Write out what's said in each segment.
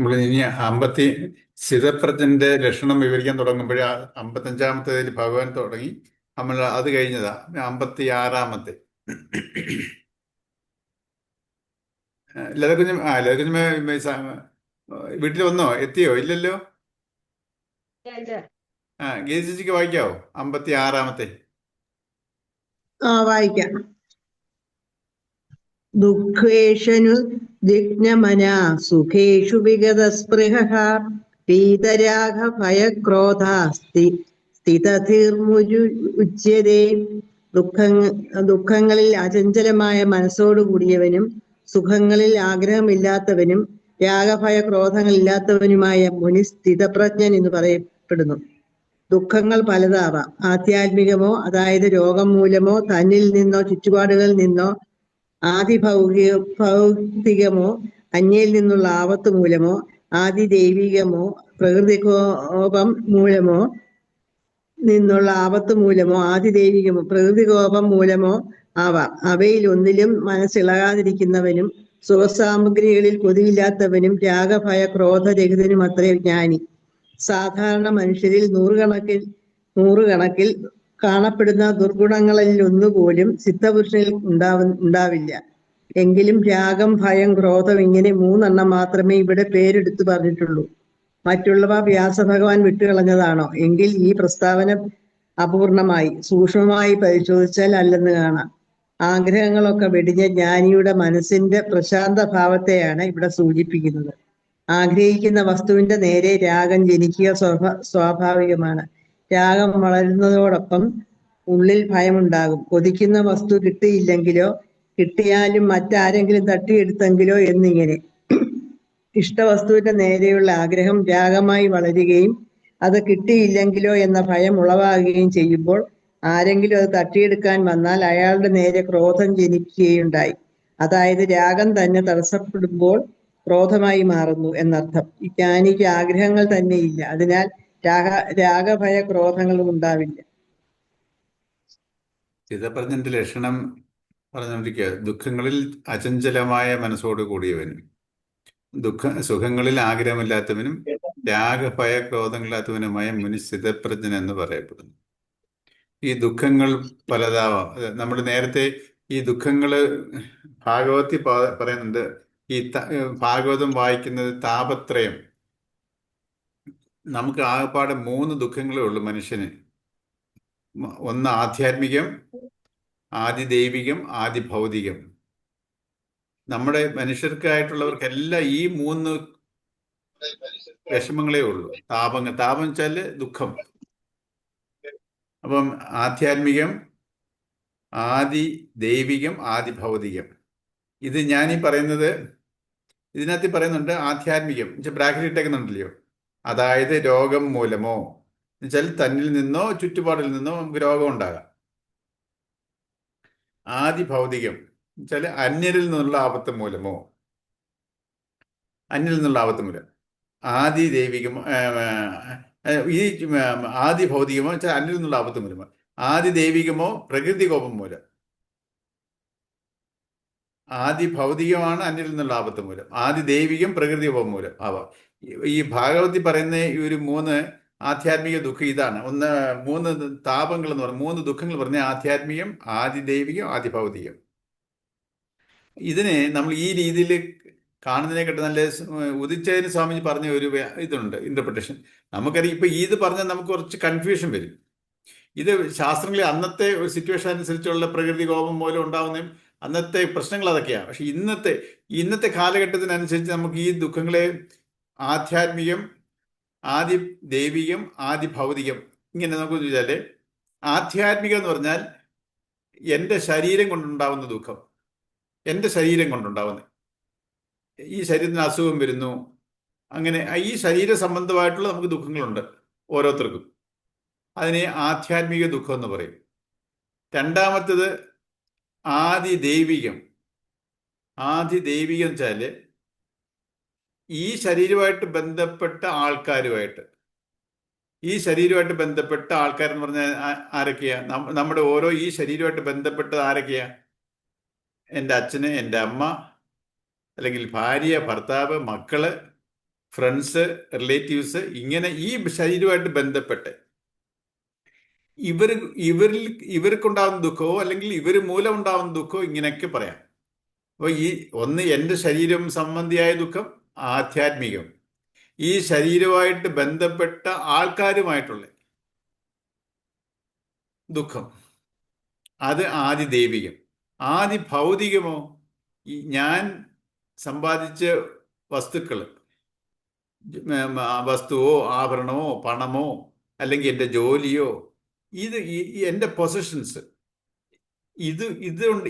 നമ്മൾ ഇനി സ്ഥിതപ്രജ്ഞന്റെ ലക്ഷണം വിവരിക്കാൻ തുടങ്ങുമ്പോഴേ 55-ാമത്തേതിൽ ഭഗവാൻ തുടങ്ങി. നമ്മൾ അത് കഴിഞ്ഞതാ 56-ാമത്തെ. ലതകുഞ്ഞ് വീട്ടിൽ വന്നോ? എത്തിയോ? ഇല്ലല്ലോ. ഗീത വായിക്കാവോ 56-ാമത്തെ? വായിക്കാം. ദുഃഖേഷു ദിഗ്നമനാ സുഖേഷു വിഗതസ്പൃഹഃ പീതരാഗ ഭയക്രോധ സ്ഥിതധീർമുരുച്യതേ. ദുഃഖങ്ങളിൽ അചഞ്ചലമായ മനസ്സോടുകൂടിയവനും സുഖങ്ങളിൽ ആഗ്രഹമില്ലാത്തവനും രാഗഭയ ക്രോധങ്ങളില്ലാത്തവനുമായ മുനി സ്ഥിതപ്രജ്ഞൻ എന്ന് പറയപ്പെടുന്നു. ദുഃഖങ്ങൾ പലതാവാം. ആധ്യാത്മികമോ, അതായത് രോഗം മൂലമോ, തന്നിൽ നിന്നോ ചുറ്റുപാടുകളിൽ നിന്നോ, ഭൗതികമോ, അന്യയിൽ നിന്നുള്ള ആപത്ത് മൂലമോ, ദൈവികമോ, പ്രകൃതികോപം മൂലമോ പ്രകൃതികോപം മൂലമോ ആവാം. അവയിൽ ഒന്നിലും മനസ്സിളകാതിരിക്കുന്നവനും സുഖസാമഗ്രികളിൽ കൊതിയില്ലാത്തവനും രാഗഭയ ക്രോധരഹിതനും അത്രേ ജ്ഞാനി. സാധാരണ മനുഷ്യരിൽ നൂറുകണക്കിൽ കാണപ്പെടുന്ന ദുർഗുണങ്ങളിൽ ഒന്നുപോലും സിദ്ധപുരുഷനിൽ ഉണ്ടാവില്ല. എങ്കിലും രാഗം, ഭയം, ക്രോധം ഇങ്ങനെ 3 മാത്രമേ ഇവിടെ പേരെടുത്തു പറഞ്ഞിട്ടുള്ളൂ. മറ്റുള്ളവ വ്യാസഭഗവാൻ വിട്ടുകളഞ്ഞതാണോ? എങ്കിൽ ഈ പ്രസ്താവന അപൂർണമായി. സൂക്ഷ്മമായി പരിശോധിച്ചാൽ അല്ലെന്ന് കാണാം. ആഗ്രഹങ്ങളൊക്കെ വെടിഞ്ഞ ജ്ഞാനിയുടെ മനസ്സിന്റെ പ്രശാന്ത ഭാവത്തെയാണ് ഇവിടെ സൂചിപ്പിക്കുന്നത്. ആഗ്രഹിക്കുന്ന വസ്തുവിന്റെ നേരെ രാഗം ജനിക്കുക സ്വാഭാവികമാണ്. രാഗം വളരുന്നതോടൊപ്പം ഉള്ളിൽ ഭയമുണ്ടാകും. കൊതിക്കുന്ന വസ്തു കിട്ടിയില്ലെങ്കിലോ, കിട്ടിയാലും മറ്റാരെങ്കിലും തട്ടിയെടുത്തെങ്കിലോ എന്നിങ്ങനെ ഇഷ്ടവസ്തുവിന്റെ നേരെയുള്ള ആഗ്രഹം രാഗമായി വളരുകയും അത് കിട്ടിയില്ലെങ്കിലോ എന്ന ഭയം ഉളവാകുകയും ചെയ്യുമ്പോൾ ആരെങ്കിലും അത് തട്ടിയെടുക്കാൻ വന്നാൽ അയാളുടെ നേരെ ക്രോധം ജനിക്കുകയുണ്ടായി. അതായത് രാഗം തന്നെ തടസ്സപ്പെടുമ്പോൾ ക്രോധമായി മാറുന്നു എന്നർത്ഥം. ഈ ജ്ഞാനിക്ക് ആഗ്രഹങ്ങൾ തന്നെ ഇല്ല. അതിനാൽ രാഗഭയ ക്രോധങ്ങളും ഉണ്ടാവില്ല. സ്ഥിതപ്രജ്ഞന്റെ ലക്ഷണം പറഞ്ഞുകൊണ്ടിരിക്കുക. ദുഃഖങ്ങളിൽ അചഞ്ചലമായ മനസ്സോട് കൂടിയവനും സുഖങ്ങളിൽ ആഗ്രഹമില്ലാത്തവനും രാഗഭയ ക്രോധങ്ങളില്ലാത്തവനുമായ മുനി സ്ഥിതപ്രജ്ഞൻ എന്ന് പറയപ്പെടുന്നു. ഈ ദുഃഖങ്ങൾ പലതാവാം. നമ്മൾ നേരത്തെ ഈ ദുഃഖങ്ങള് ഭാഗവത്തിൽ പറയുന്നുണ്ട്. ഈ ഭാഗവതം വായിക്കുന്നത് താപത്രയം. നമുക്ക് ആകെപ്പാടെ 3 ദുഃഖങ്ങളേ ഉള്ളൂ മനുഷ്യന്. ഒന്ന് ആധ്യാത്മികം, ദൈവികം, ഭൗതികം. നമ്മുടെ മനുഷ്യർക്കായിട്ടുള്ളവർക്കെല്ലാം ഈ 3 വിഷമങ്ങളേ ഉള്ളൂ. താപം വെച്ചാല് ദുഃഖം. അപ്പം ആധ്യാത്മികം, ദൈവികം, ഭൗതികം. ഇത് ഞാനീ പറയുന്നത്, ഇതിനകത്ത് പറയുന്നുണ്ട് ആധ്യാത്മികം ബ്രാക്കറ്റ് ഇട്ടേക്കുന്നുണ്ടല്ലോ. അതായത് രോഗം മൂലമോ എന്നുവെച്ചാൽ തന്നിൽ നിന്നോ ചുറ്റുപാടിൽ നിന്നോ നമുക്ക് രോഗം ഉണ്ടാകാം. ഭൗതികം എന്നുവെച്ചാൽ അന്യരിൽ നിന്നുള്ള ആപത്ത് മൂലം. ദൈവികം ഈ ഭൗതികമോ വെച്ചാൽ അന്യരിൽ നിന്നുള്ള ആപത്ത് മൂലമോ. ദൈവികമോ പ്രകൃതി കോപം മൂലം. ഭൗതികമാണ് അന്യരിൽ നിന്നുള്ള ആപത്ത് മൂലം. ദൈവികം പ്രകൃതി കോപം മൂലം ആവാം. ഈ ഭാഗവത്തിൽ പറയുന്ന ഈ ഒരു 3 ആധ്യാത്മിക ദുഃഖം ഇതാണ്. 3 താപങ്ങൾ എന്ന് പറഞ്ഞ 3 ദുഃഖങ്ങൾ പറഞ്ഞ ആധ്യാത്മികം, ദൈവികം, ഭൗതികം. ഇതിനെ നമ്മൾ ഈ രീതിയിൽ കാണുന്നതിനെക്കാട്ട് നല്ല ഉദിച്ചതിന് സ്വാമിജി പറഞ്ഞ ഒരു ഇതുണ്ട്, ഇന്റർപ്രിട്ടേഷൻ. നമുക്കറിയാം ഇപ്പൊ ഇത് പറഞ്ഞാൽ നമുക്ക് കുറച്ച് കൺഫ്യൂഷൻ വരും. ഇത് ശാസ്ത്രങ്ങളിൽ അന്നത്തെ ഒരു സിറ്റുവേഷൻ അനുസരിച്ചുള്ള പ്രകൃതി കോപം മൂലം ഉണ്ടാവുന്നതും അന്നത്തെ പ്രശ്നങ്ങൾ അതൊക്കെയാണ്. പക്ഷെ ഇന്നത്തെ കാലഘട്ടത്തിനനുസരിച്ച് നമുക്ക് ഈ ദുഃഖങ്ങളെ ആധ്യാത്മികം, ദൈവികം, ഭൗതികം ഇങ്ങനെ നമുക്ക് ചോദിച്ചാല്, ആധ്യാത്മികം എന്ന് പറഞ്ഞാൽ എൻ്റെ ശരീരം കൊണ്ടുണ്ടാവുന്ന ദുഃഖം. എൻ്റെ ശരീരം കൊണ്ടുണ്ടാവുന്ന ഈ ശരീരത്തിന് അസുഖം വരുന്നു, അങ്ങനെ ഈ ശരീര സംബന്ധമായിട്ടുള്ള നമുക്ക് ദുഃഖങ്ങളുണ്ട് ഓരോരുത്തർക്കും. അതിനെ ആധ്യാത്മിക ദുഃഖം എന്ന് പറയും. രണ്ടാമത്തേത് ദൈവികം. ദൈവികം വെച്ചാല് ഈ ശരീരമായിട്ട് ബന്ധപ്പെട്ട ആൾക്കാരുമായിട്ട്, എന്ന് പറഞ്ഞാൽ ആരൊക്കെയാ? നമ്മുടെ ഓരോ ഈ ശരീരമായിട്ട് ബന്ധപ്പെട്ടത് ആരൊക്കെയാ? എൻ്റെ അച്ഛന്, എൻ്റെ അമ്മ, അല്ലെങ്കിൽ ഭാര്യ, ഭർത്താവ്, മക്കള്, ഫ്രണ്ട്സ്, റിലേറ്റീവ്സ്, ഇങ്ങനെ ഈ ശരീരമായിട്ട് ബന്ധപ്പെട്ട് ഇവർ ഇവരിൽ ഇവർക്കുണ്ടാകുന്ന ദുഃഖമോ അല്ലെങ്കിൽ ഇവർ മൂലം ഉണ്ടാകുന്ന ദുഃഖമോ ഇങ്ങനെയൊക്കെ പറയാം. അപ്പോൾ ഈ ഒന്ന് എൻ്റെ ശരീരം സംബന്ധിയായ ദുഃഖം ആധ്യാത്മികം, ഈ ശരീരമായിട്ട് ബന്ധപ്പെട്ട ആൾക്കാരുമായിട്ടുള്ള ദുഃഖം അത് ആദി ദൈവികം. ആദി ഭൗതികമോ ഈ ഞാൻ സമ്പാദിച്ച വസ്തുക്കൾ, വസ്തുവോ ആഭരണമോ പണമോ അല്ലെങ്കിൽ എൻ്റെ ജോലിയോ, എൻ്റെ പൊസഷൻസ്,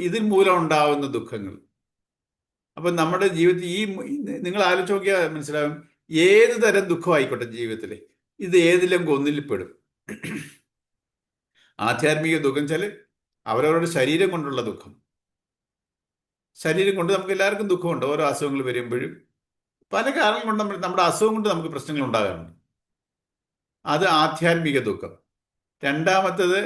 ഇതിൽ മൂലം ഉണ്ടാകുന്ന ദുഃഖങ്ങൾ. അപ്പം നമ്മുടെ ജീവിതത്തിൽ നിങ്ങൾ ആലോചിച്ച് നോക്കിയാൽ മനസ്സിലാകും, ഏത് തരം ദുഃഖമായിക്കോട്ടെ ജീവിതത്തിൽ ഇത് ഏതിലെങ്കിലും ഒന്നിൽ പെടും. ആധ്യാത്മിക ദുഃഖം വെച്ചാൽ അവരവരുടെ ശരീരം കൊണ്ടുള്ള ദുഃഖം. ശരീരം കൊണ്ട് നമുക്ക് എല്ലാവർക്കും ദുഃഖമുണ്ട്. ഓരോ അസുഖങ്ങൾ വരുമ്പോഴും പല കാരണം കൊണ്ട് നമ്മുടെ അസുഖം കൊണ്ട് നമുക്ക് പ്രശ്നങ്ങൾ ഉണ്ടാകാറുണ്ട്. അത് ആധ്യാത്മിക ദുഃഖം. രണ്ടാമത്തത്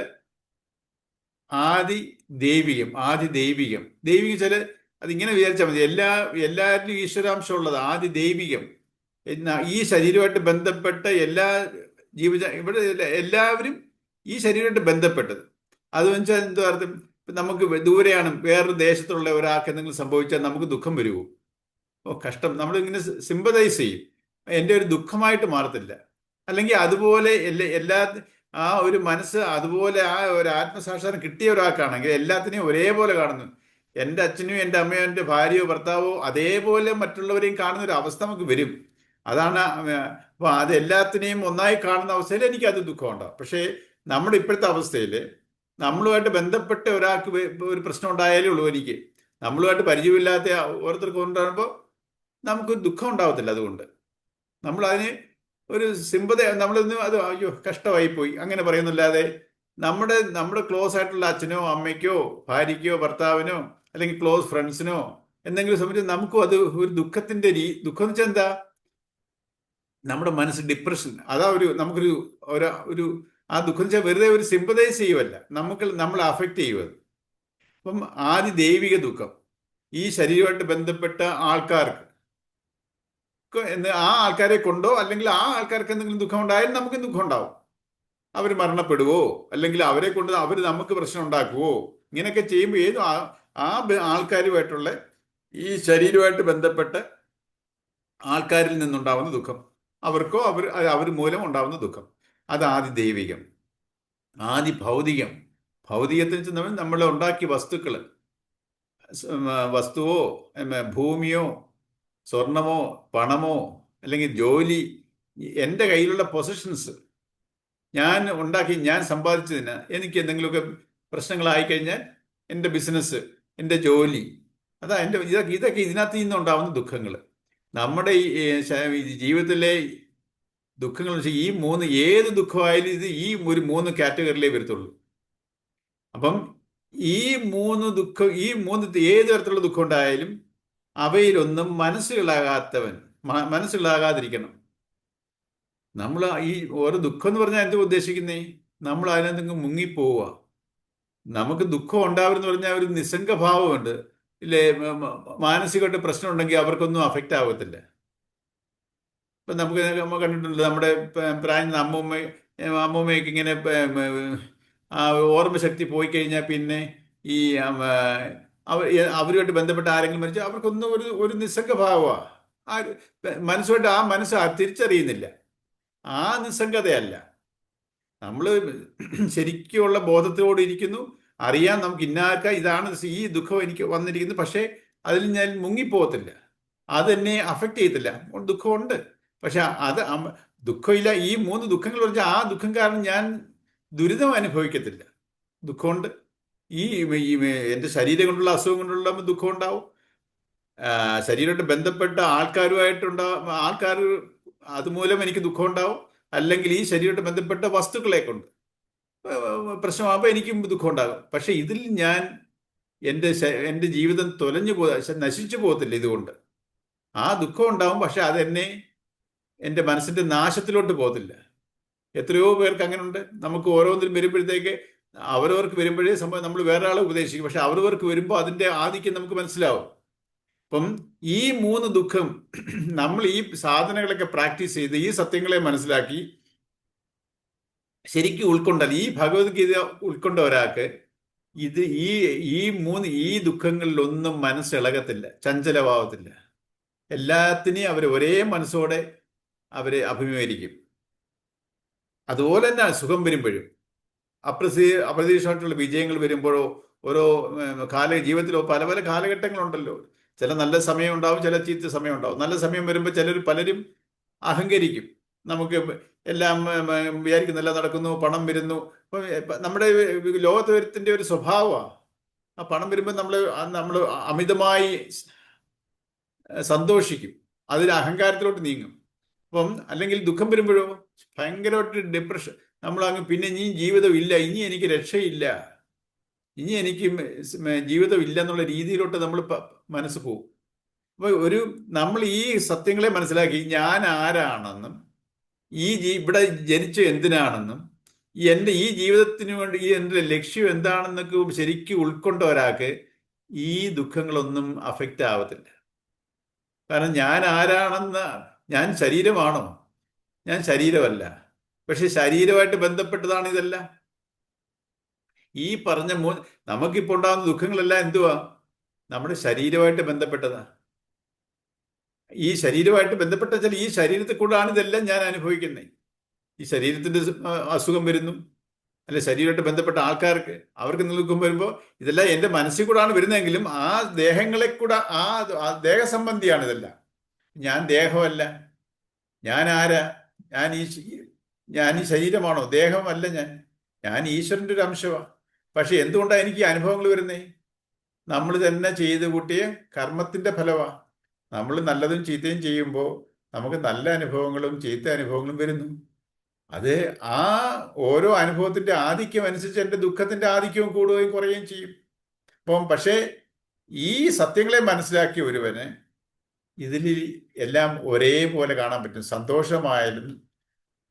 ആദി ദൈവികം. ദൈവികം ചില അതിങ്ങനെ വിചാരിച്ചാൽ മതി, എല്ലാവരിലും ഈശ്വരാംശം ഉള്ളത് ആദി ദൈവികം. ഈ ശരീരമായിട്ട് ബന്ധപ്പെട്ട എല്ലാ ഇവിടെ എല്ലാവരും ഈ ശരീരമായിട്ട് ബന്ധപ്പെട്ടത്. അത് വെച്ചാൽ എന്താ അർത്ഥം? നമുക്ക് ദൂരെയാണ്, വേറൊരു ദേശത്തുള്ള ഒരാൾക്ക് എന്തെങ്കിലും സംഭവിച്ചാൽ നമുക്ക് ദുഃഖം വരുമോ? കഷ്ടം. നമ്മളിങ്ങനെ സിമ്പതൈസ് ചെയ്യും, എൻ്റെ ഒരു ദുഃഖമായിട്ട് മാറത്തില്ല. അല്ലെങ്കിൽ അതുപോലെ എല്ലാ ആ ഒരു മനസ്സ് അതുപോലെ ആ ഒരു ആത്മസാക്ഷാത്കാരം കിട്ടിയ ഒരാൾക്കാണെങ്കിൽ എല്ലാത്തിനെയും ഒരേപോലെ കാണുന്നു. എൻ്റെ അച്ഛനും എൻ്റെ അമ്മയോ എൻ്റെ ഭാര്യയോ ഭർത്താവോ അതേപോലെ മറ്റുള്ളവരെയും കാണുന്ന ഒരു അവസ്ഥ നമുക്ക് വരും. അതാണ്. അപ്പോൾ അത് എല്ലാത്തിനെയും ഒന്നായി കാണുന്ന അവസ്ഥയിൽ എനിക്കത് ദുഃഖം ഉണ്ടാവും. പക്ഷേ നമ്മുടെ ഇപ്പോഴത്തെ അവസ്ഥയിൽ നമ്മളുമായിട്ട് ബന്ധപ്പെട്ട ഒരാൾക്ക് ഒരു പ്രശ്നം ഉണ്ടായാലേ ഉള്ളൂ എനിക്ക്. നമ്മളുമായിട്ട് പരിചയമില്ലാത്ത ഓരോരുത്തർക്ക് ഉണ്ടാകുമ്പോൾ നമുക്ക് ദുഃഖം ഉണ്ടാവത്തില്ല. അതുകൊണ്ട് നമ്മളതിന് ഒരു സിമ്പതി, നമ്മളൊന്നും അത് അയ്യോ കഷ്ടമായിപ്പോയി അങ്ങനെ പറയുന്നില്ലാതെ നമ്മുടെ ക്ലോസ് ആയിട്ടുള്ള അച്ഛനോ അമ്മയ്ക്കോ ഭാര്യയ്ക്കോ ഭർത്താവിനോ അല്ലെങ്കിൽ ക്ലോസ് ഫ്രണ്ട്സിനോ എന്തെങ്കിലും സംബന്ധിച്ച് നമുക്കും അത് ഒരു ദുഃഖത്തിന്റെ ദുഃഖം എന്ന് വെച്ചാൽ എന്താ, നമ്മുടെ മനസ്സ് ഡിപ്രഷൻ, അതാ നമുക്കൊരു ഒരു ആ ദുഃഖം വെച്ചാൽ വെറുതെ ഒരു സിമ്പതൈസ് ചെയ്യുമല്ല, നമ്മളെ അഫക്റ്റ് ചെയ്യുമത്. അപ്പം ആദി ദൈവിക ദുഃഖം ഈ ശരീരമായിട്ട് ബന്ധപ്പെട്ട ആൾക്കാർക്ക്, ആ ആൾക്കാരെ കൊണ്ടോ അല്ലെങ്കിൽ ആ ആൾക്കാർക്ക് എന്തെങ്കിലും ദുഃഖം ഉണ്ടായാലും നമുക്കും ദുഃഖം ഉണ്ടാവും. അവർ മരണപ്പെടുവോ അല്ലെങ്കിൽ അവരെ കൊണ്ട് അവർ നമുക്ക് പ്രശ്നം ഉണ്ടാക്കുവോ, ഇങ്ങനെയൊക്കെ ചെയ്യുമ്പോൾ ഏതും ആ ആൾക്കാരുമായിട്ടുള്ള ഈ ശരീരമായിട്ട് ബന്ധപ്പെട്ട് ആൾക്കാരിൽ നിന്നുണ്ടാവുന്ന ദുഃഖം, അവർക്കോ അവർ മൂലം ഉണ്ടാവുന്ന ദുഃഖം, അത് ആദി ദൈവികം. ആദി ഭൗതികം. ഭൗതികത്തിൽ നമ്മൾ ഉണ്ടാക്കിയ വസ്തുവോ ഭൂമിയോ സ്വർണമോ പണമോ അല്ലെങ്കിൽ ജോലി, എൻ്റെ കയ്യിലുള്ള പൊസിഷൻസ്, ഞാൻ സമ്പാദിച്ചതിന് എനിക്ക് എന്തെങ്കിലുമൊക്കെ പ്രശ്നങ്ങളായിക്കഴിഞ്ഞാൽ എൻ്റെ ബിസിനസ്, എൻ്റെ ജോലി, ഇതൊക്കെ ഇതിനകത്ത് നിന്നുണ്ടാവുന്ന ദുഃഖങ്ങൾ. നമ്മുടെ ഈ ജീവിതത്തിലെ ദുഃഖങ്ങൾ വെച്ചാൽ ഏത് ദുഃഖമായാലും ഈ ഒരു 3 കാറ്റഗറിയിലേ വരത്തുള്ളൂ. അപ്പം ഈ 3 ഏത് തരത്തിലുള്ള ദുഃഖം ഉണ്ടായാലും അവയിലൊന്നും മനസ്സിലാകാതിരിക്കണം. നമ്മൾ ഈ ഓരോ ദുഃഖം എന്ന് പറഞ്ഞാൽ എന്താ ഉദ്ദേശിക്കുന്നേ? നമ്മൾ അതിനകത്ത് മുങ്ങിപ്പോവുക. നമുക്ക് ദുഃഖം ഉണ്ടാവെന്ന് പറഞ്ഞാൽ ഒരു നിസ്സംഗഭാവമുണ്ട് ഇല്ലേ? മാനസികമായിട്ട് പ്രശ്നം ഉണ്ടെങ്കിൽ അവർക്കൊന്നും അഫക്റ്റ് ആവത്തില്ല. ഇപ്പം നമ്മൾ കണ്ടിട്ടുണ്ട്, നമ്മുടെ പ്രായം അമ്മൂമ്മയൊക്കെ ഇങ്ങനെ ഓർമ്മശക്തി പോയി കഴിഞ്ഞാൽ പിന്നെ ഈ അവരുമായിട്ട് ബന്ധപ്പെട്ട ആരെങ്കിലും മരിച്ചാൽ അവർക്കൊന്നും ഒരു നിസ്സംഗഭാവമാണ്. മനസ്സുമായിട്ട് ആ മനസ്സ് തിരിച്ചറിയുന്നില്ല. ആ നിസ്സംഗതയല്ല, നമ്മൾ ശരിക്കുള്ള ബോധത്തോടെ ഇരിക്കുന്നു, അറിയാം നമുക്ക് ഇതാണ് ഈ ദുഃഖം എനിക്ക് വന്നിരിക്കുന്നത്, പക്ഷേ അതിൽ ഞാൻ മുങ്ങിപ്പോകത്തില്ല, അതെന്നെ അഫക്റ്റ് ചെയ്യത്തില്ല. ദുഃഖമുണ്ട്, പക്ഷെ അത് ദുഃഖമില്ല. ഈ 3 ദുഃഖങ്ങൾ പറഞ്ഞാൽ ആ ദുഃഖം കാരണം ഞാൻ ദുരിതം അനുഭവിക്കത്തില്ല. ദുഃഖമുണ്ട്. എൻ്റെ ശരീരം കൊണ്ടുള്ള അസുഖം കൊണ്ടുള്ള ദുഃഖം ഉണ്ടാവും. ശരീരമായിട്ട് ബന്ധപ്പെട്ട ആൾക്കാർ അതുമൂലം എനിക്ക് ദുഃഖം ഉണ്ടാവും. അല്ലെങ്കിൽ ഈ ശരീരമായിട്ട് ബന്ധപ്പെട്ട വസ്തുക്കളെ കൊണ്ട് പ്രശ്നമാകുമ്പോൾ എനിക്കും ദുഃഖം ഉണ്ടാകും. പക്ഷെ ഇതിൽ ഞാൻ എൻ്റെ ജീവിതം നശിച്ചു പോകത്തില്ല. ഇതുകൊണ്ട് ആ ദുഃഖം ഉണ്ടാവും, പക്ഷെ അതെന്നെ എൻ്റെ മനസ്സിൻ്റെ നാശത്തിലോട്ട് പോകത്തില്ല. എത്രയോ പേർക്ക് അങ്ങനെ ഉണ്ട്. നമുക്ക് ഓരോന്നിലും വരുമ്പോഴത്തേക്ക് അവരവർക്ക് വരുമ്പോഴേ സംഭവം നമ്മൾ വേറെ ആളെ ഉപദേശിക്കും, പക്ഷെ അവരവർക്ക് വരുമ്പോൾ അതിൻ്റെ ആധിക്യം നമുക്ക് മനസ്സിലാവും. അപ്പം ഈ മൂന്ന് ദുഃഖം നമ്മൾ ഈ സാധനങ്ങളൊക്കെ പ്രാക്ടീസ് ചെയ്ത് ഈ സത്യങ്ങളെ മനസ്സിലാക്കി ശരിക്കും ഉൾക്കൊണ്ടാൽ, ഈ ഭഗവത്ഗീത ഉൾക്കൊണ്ട ഒരാൾക്ക് ഇത് ഈ ദുഃഖങ്ങളിലൊന്നും മനസ്സിളകത്തില്ല, ചഞ്ചലഭാവത്തില്ല. എല്ലാത്തിനെയും അവർ ഒരേ മനസ്സോടെ അവരെ അഭിമുഖീകരിക്കും. അതുപോലെ തന്നെ സുഖം വരുമ്പോഴും അപ്രതീക്ഷിതമായിട്ടുള്ള വിജയങ്ങൾ വരുമ്പോഴോ ഓരോ ജീവിതത്തിലോ പല പല കാലഘട്ടങ്ങളുണ്ടല്ലോ. ചില നല്ല സമയം ഉണ്ടാവും, ചില ചീത്ത സമയം ഉണ്ടാവും. നല്ല സമയം വരുമ്പോൾ പലരും അഹങ്കരിക്കും. നമുക്ക് എല്ലാം വിചാരിക്കുന്നെല്ലാം നടക്കുന്നു, പണം വരുന്നു. നമ്മുടെ ലോകത്തിന്റെ ഒരു സ്വഭാവമാണ്. ആ പണം വരുമ്പോൾ നമ്മൾ അമിതമായി സന്തോഷിക്കും, അതിൽ അഹങ്കാരത്തിലോട്ട് നീങ്ങും. അപ്പം അല്ലെങ്കിൽ ദുഃഖം വരുമ്പോഴോ ഭയങ്കരമായിട്ട് ഡിപ്രഷൻ, പിന്നെ ഇനി ജീവിതം ഇല്ല, ഇനി എനിക്ക് രക്ഷയില്ല, ഇനി എനിക്ക് ജീവിതം ഇല്ല എന്നുള്ള രീതിയിലോട്ട് നമ്മൾ മനസ്സ് പോകും. അപ്പോൾ നമ്മൾ ഈ സത്യങ്ങളെ മനസ്സിലാക്കി ഞാൻ ആരാണെന്നും ഇവിടെ ജനിച്ച എന്തിനാണെന്നും ഈ ജീവിതത്തിന് വേണ്ടി എൻ്റെ ലക്ഷ്യം എന്താണെന്നൊക്കെ ശരിക്കും ഉൾക്കൊണ്ട ഒരാൾക്ക് ഈ ദുഃഖങ്ങളൊന്നും അഫക്റ്റ് ആവത്തില്ല. കാരണം ഞാൻ ആരാണെന്ന്, ഞാൻ ശരീരമാണോ? ഞാൻ ശരീരമല്ല. പക്ഷെ ശരീരമായിട്ട് ബന്ധപ്പെട്ടതാണ് ഇതെല്ലാം. ഈ പറഞ്ഞ നമുക്കിപ്പോൾ ഉണ്ടാകുന്ന ദുഃഖങ്ങളെല്ലാം എന്തുവാ? നമ്മുടെ ശരീരമായിട്ട് ബന്ധപ്പെട്ടതാ. ഈ ശരീരമായിട്ട് ബന്ധപ്പെട്ട ഈ ശരീരത്തിൽ കൂടാണ് ഇതെല്ലാം ഞാൻ അനുഭവിക്കുന്നത്. ഈ ശരീരത്തിന്റെ അസുഖം വരുന്നു, അല്ലെ ശരീരമായിട്ട് ബന്ധപ്പെട്ട ആൾക്കാർക്ക് അവർക്ക് നിൽക്കും വരുമ്പോൾ ഇതെല്ലാം എൻ്റെ മനസ്സിൽ കൂടാണ് വരുന്നതെങ്കിലും ആ ദേഹങ്ങളെ കൂടെ ആ ദേഹസംബന്ധിയാണ് ഇതെല്ലാം. ഞാൻ ദേഹമല്ല. ഞാൻ ആരാ? ഞാൻ ഈ ശരീരമാണോ? ദേഹമല്ല. ഞാൻ ഈശ്വരൻ്റെ ഒരു അംശമാണ്. പക്ഷെ എന്തുകൊണ്ടാണ് എനിക്ക് ഈ അനുഭവങ്ങൾ വരുന്നേ? നമ്മൾ തന്നെ ചെയ്ത് കൂട്ടിയ കർമ്മത്തിന്റെ ഫലമാണ്. നമ്മൾ നല്ലതും ചീത്തയും ചെയ്യുമ്പോൾ നമുക്ക് നല്ല അനുഭവങ്ങളും ചീത്ത അനുഭവങ്ങളും വരുന്നു. അത് ആ ഓരോ അനുഭവത്തിന്റെ ആധിക്യം അനുസരിച്ച് എൻ്റെ ദുഃഖത്തിന്റെ ആധിക്യവും കൂടുകയും കുറയുകയും ചെയ്യും. പക്ഷേ ഈ സത്യങ്ങളെ മനസ്സിലാക്കിയ ഒരുവന് ഇതിൽ എല്ലാം ഒരേപോലെ കാണാൻ പറ്റും. സന്തോഷമായാലും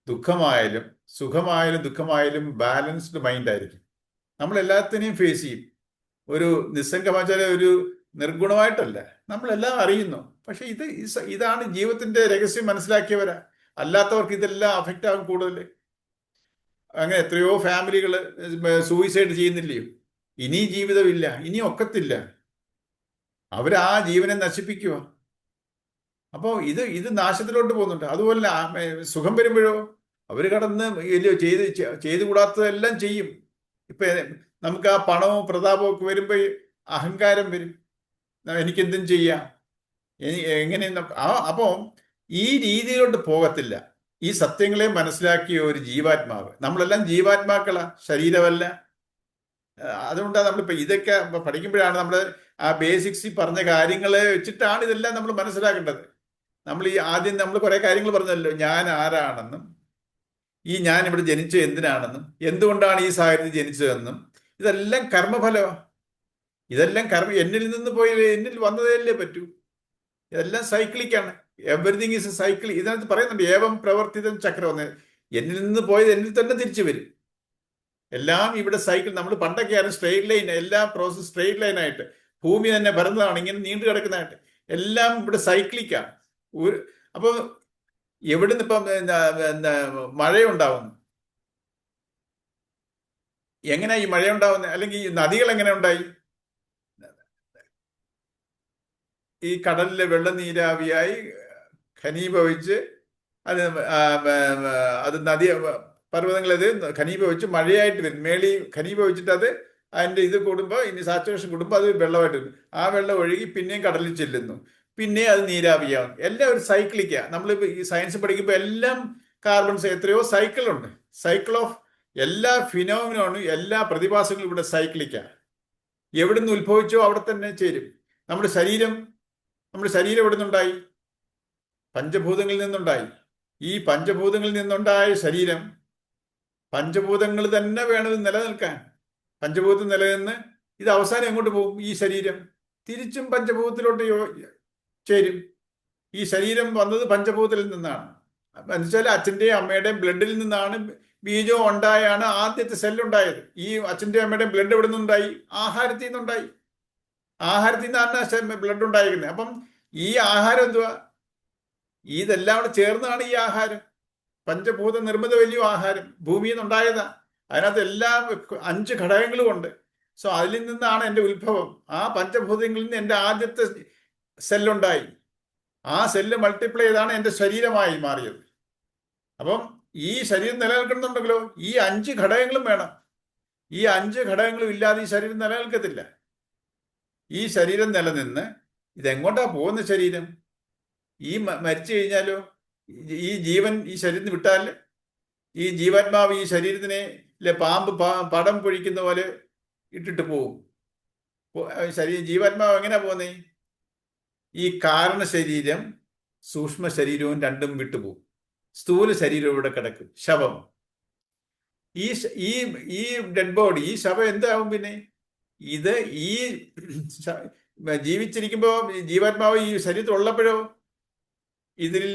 ദുഃഖമായാലും സുഖമായാലും ദുഃഖമായാലും ബാലൻസ്ഡ് മൈൻഡ് ആയിരിക്കും. നമ്മൾ എല്ലാത്തിനെയും ഫേസ് ചെയ്യും. ഒരു നിസ്സംഗമാച്ചാൽ ഒരു നിർഗുണമായിട്ടല്ല, നമ്മളെല്ലാം അറിയുന്നു. പക്ഷെ ഇതാണ് ജീവിതത്തിന്റെ രഹസ്യം മനസ്സിലാക്കിയവരാ. അല്ലാത്തവർക്ക് ഇതെല്ലാം അഫക്റ്റ് ആകും കൂടുതൽ. അങ്ങനെ എത്രയോ ഫാമിലികൾ സൂയിസൈഡ് ചെയ്യുന്നില്ലയോ? ഇനി ജീവിതമില്ല, ഇനി ഒക്കത്തില്ല, അവരാ ജീവനെ നശിപ്പിക്കുക. അപ്പോൾ ഇത് നാശത്തിലോട്ട് പോകുന്നുണ്ട്. അതുപോലെ സുഖം വരുമ്പോഴോ അവർ കടന്ന് ചെയ്തു കൂടാത്തതെല്ലാം ചെയ്യും. ഇപ്പൊ നമുക്ക് ആ പണവും പ്രതാപവും ഒക്കെ വരുമ്പോൾ അഹങ്കാരം വരും. എനിക്കെന്തും ചെയ്യാം, എങ്ങനെ. അപ്പോൾ ഈ രീതിയിലോട്ട് പോകത്തില്ല. ഈ സത്യങ്ങളെ മനസ്സിലാക്കിയ ഒരു ജീവാത്മാവ്. നമ്മളെല്ലാം ജീവാത്മാക്കളാ, ശരീരമല്ല. അതുകൊണ്ടാണ് നമ്മളിപ്പോ ഇതൊക്കെ പഠിക്കുമ്പോഴാണ് നമ്മൾ ആ ബേസിക്സ് പറഞ്ഞ കാര്യങ്ങളെ വെച്ചിട്ടാണ് ഇതെല്ലാം നമ്മൾ മനസ്സിലാക്കേണ്ടത്. നമ്മൾ ആദ്യം നമ്മൾ കുറെ കാര്യങ്ങൾ പറഞ്ഞല്ലോ, ഞാൻ ആരാണെന്നും ഞാൻ ഇവിടെ ജനിച്ചത് എന്തിനാണെന്നും എന്തുകൊണ്ടാണ് ഈ സാഹചര്യത്തിൽ ജനിച്ചതെന്നും. ഇതെല്ലാം കർമ്മഫലമാണ്. ഇതെല്ലാം എന്നിൽ നിന്ന് പോയി എന്നിൽ വന്നതല്ലേ പറ്റൂ. ഇതെല്ലാം സൈക്ലിക്കാണ്. Everything is a cycle. ഇതിനകത്ത് പറയുന്നുണ്ട് ഏവം പ്രവർത്തിതം ചക്രം. എന്നിൽ നിന്ന് പോയത് എന്നിൽ തന്നെ തിരിച്ചു വരും. എല്ലാം ഇവിടെ സൈക്കിൾ. നമ്മൾ പണ്ടൊക്കെയാണ് സ്ട്രെയിറ്റ് ലൈൻ, എല്ലാ പ്രോസസ് സ്ട്രെയിറ്റ് ലൈനായിട്ട്, ഭൂമി തന്നെ പരന്നതാണ്, ഇങ്ങനെ നീണ്ടു കിടക്കുന്നതായിട്ട്. എല്ലാം ഇവിടെ സൈക്ലിക്കാണ്. അപ്പോൾ എവിടുന്ന് ഇപ്പം മഴയുണ്ടാവുന്നു? എങ്ങനെയാ ഈ മഴയുണ്ടാവുന്നത്? അല്ലെങ്കിൽ ഈ നദികൾ എങ്ങനെ ഉണ്ടായി? ഈ കടലിലെ വെള്ളനീരാവിയായി ഘനീഭവിച്ച് അത് നദി പർവ്വതങ്ങളത് ഘനീഭവിച്ച് മഴയായിട്ട് വരും. മേളി ഘനീഭവിച്ചിട്ട് അത് അതിൻ്റെ ഇത് കൂടുമ്പോൾ, ഇനി സാച്ചുറേഷൻ കൂടുമ്പോൾ അത് വെള്ളമായിട്ട് വരും. ആ വെള്ളം ഒഴുകി പിന്നെയും കടലിൽ ചെല്ലുന്നു, പിന്നെ അത് നീരാവിയാവും. എല്ലാം ഒരു സൈക്ലിക്കാണ്. നമ്മളിപ്പോൾ ഈ സയൻസ് പഠിക്കുമ്പോൾ എല്ലാം കാർബൺസ് എത്രയോ സൈക്കിളുണ്ട്. സൈക്കിൾ ഓഫ് എല്ലാ ഫിനോമിനോണും എല്ലാ പ്രതിഭാസങ്ങളും ഇവിടെ സൈക്ലിക്കാണ്. എവിടെ നിന്ന് ഉത്ഭവിച്ചോ അവിടെ തന്നെ ചേരും. നമ്മുടെ ശരീരം എവിടെ നിന്നുണ്ടായി? പഞ്ചഭൂതങ്ങളിൽ നിന്നുണ്ടായി. ഈ പഞ്ചഭൂതങ്ങളിൽ നിന്നുണ്ടായ ശരീരം, പഞ്ചഭൂതങ്ങൾ തന്നെ വേണം ഇത് നിലനിൽക്കാൻ. പഞ്ചഭൂതം നിലനിന്ന് ഇത് അവസാനം എങ്ങോട്ട് പോകും? ഈ ശരീരം തിരിച്ചും പഞ്ചഭൂതത്തിലോട്ട് ചേരും. ഈ ശരീരം വന്നത് പഞ്ചഭൂതത്തിൽ നിന്നാണ്. എന്നുവെച്ചാൽ അച്ഛൻ്റെയും അമ്മയുടെയും ബ്ലഡിൽ നിന്നാണ് ബീജം ഉണ്ടായാണ് ആദ്യത്തെ സെല്ലുണ്ടായത്. ഈ അച്ഛൻ്റെയും അമ്മയുടെയും ബ്ലഡ് എവിടെ നിന്നുണ്ടായി? ആഹാരത്തിൽ നിന്നുണ്ടായി. ആഹാരത്തിൽ നിന്നാണ് ബ്ലഡ് ഉണ്ടായിരിക്കുന്നത്. അപ്പം ഈ ആഹാരം എന്തുവാ? ഇതെല്ലാം കൂടെ ചേർന്നാണ് ഈ ആഹാരം. പഞ്ചഭൂത നിർമ്മിത വലിയ ആഹാരം ഭൂമിയിൽ നിന്നുണ്ടായതാ. അതിനകത്ത് എല്ലാം 5 ഘടകങ്ങളും ഉണ്ട്. സോ അതിൽ നിന്നാണ് എൻ്റെ ഉത്ഭവം. ആ പഞ്ചഭൂതങ്ങളിൽ നിന്ന് എൻ്റെ ആദ്യത്തെ സെല്ലുണ്ടായി. ആ സെല്ല് മൾട്ടിപ്ലൈ ചെയ്താണ് എൻ്റെ ശരീരമായി മാറിയത്. അപ്പം ഈ ശരീരം നിലനിൽക്കുന്നുണ്ടെങ്കിലോ ഈ 5 ഘടകങ്ങളും വേണം. ഈ 5 ഘടകങ്ങളും ഇല്ലാതെ ഈ ശരീരം നിലനിൽക്കത്തില്ല. ഈ ശരീരം നിലനിന്ന് ഇതെങ്ങോട്ടാ പോകുന്ന ശരീരം? ഈ മരിച്ചു കഴിഞ്ഞാലോ ഈ ജീവൻ ഈ ശരീരത്തിന് വിട്ടാൽ ഈ ജീവാത്മാവ് ഈ ശരീരത്തിനെ പാമ്പ് പടം പൊഴിക്കുന്ന പോലെ ഇട്ടിട്ട് പോവും. ജീവാത്മാവ് എങ്ങനെയാ പോകുന്നേ? ഈ കാരണ ശരീരം സൂക്ഷ്മ ശരീരവും രണ്ടും വിട്ടുപോകും. സ്ഥൂല ശരീരം ഇവിടെ കിടക്കും, ശവം. ഈ ഈ ഈ ഡെഡ് ബോഡി, ഈ ശവം എന്താവും പിന്നെ? ഇത് ഈ ജീവിച്ചിരിക്കുമ്പോ ജീവാത്മാവ് ഈ ശരീരത്തിൽ ഉള്ളപ്പോഴോ ഇതിൽ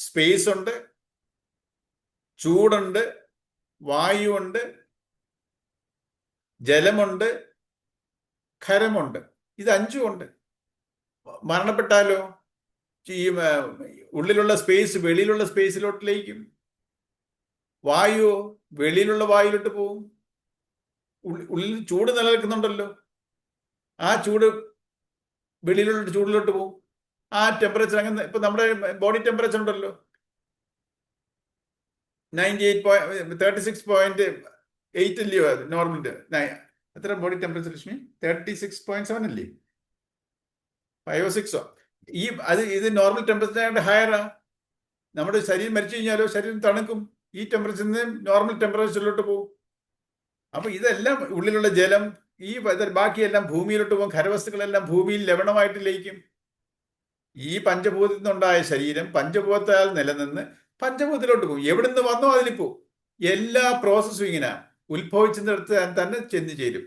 സ്പേസ് ഉണ്ട്, ചൂടുണ്ട്, വായുവുണ്ട്, ജലമുണ്ട്, ഖരമുണ്ട്. ഇത് 5ഉം ഉണ്ട്. മരണപ്പെട്ടാലോ ഈ ഉള്ളിലുള്ള സ്പേസ് വെളിയിലുള്ള സ്പേസിലോട്ട് ലയിക്കും. വായുവോ വെളിയിലുള്ള വായുവിലോട്ട് പോവും. ഉള്ളിൽ ചൂട് നിലനിൽക്കുന്നുണ്ടല്ലോ, ആ ചൂട് വെളിയിലുള്ള ചൂടിലോട്ട് പോവും. ആ ടെമ്പറേച്ചർ അങ്ങനെ ഇപ്പൊ നമ്മുടെ ബോഡി ടെമ്പറേച്ചർ ഉണ്ടല്ലോ 36.8 അല്ലയോ നോർമൽ? എത്ര ബോഡി ടെമ്പറേച്ചർ ലക്ഷ്മി? 36.7 അല്ലേ? 5 or 6 ഇത് നോർമൽ ടെമ്പറേച്ചർ ഹയറാ. നമ്മുടെ ശരീരം മരിച്ചു കഴിഞ്ഞാലോ ശരീരം തണുക്കും. ഈ ടെമ്പറേച്ചറിൽ നിന്ന് നോർമൽ ടെമ്പറേച്ചറിലോട്ട് പോകും. അപ്പൊ ഇതെല്ലാം ഉള്ളിലുള്ള ജലം ഈ ബാക്കിയെല്ലാം ഭൂമിയിലോട്ട് പോകും. ഖരവസ്തുക്കളെല്ലാം ഭൂമിയിൽ ലവണമായിട്ട് ലയിക്കും. ഈ പഞ്ചഭൂതത്തിൽ നിന്നുണ്ടായ ശരീരം പഞ്ചഭൂതത്താൽ നിലനിന്ന് പഞ്ചഭൂതത്തിലോട്ട് പോകും. എവിടുന്ന് വന്നോ അതിൽ പോകും. എല്ലാ പ്രോസസ്സും ഇങ്ങനെ ഉത്ഭവിച്ചെടുത്ത് തന്നെ ചെന്ന് ചേരും.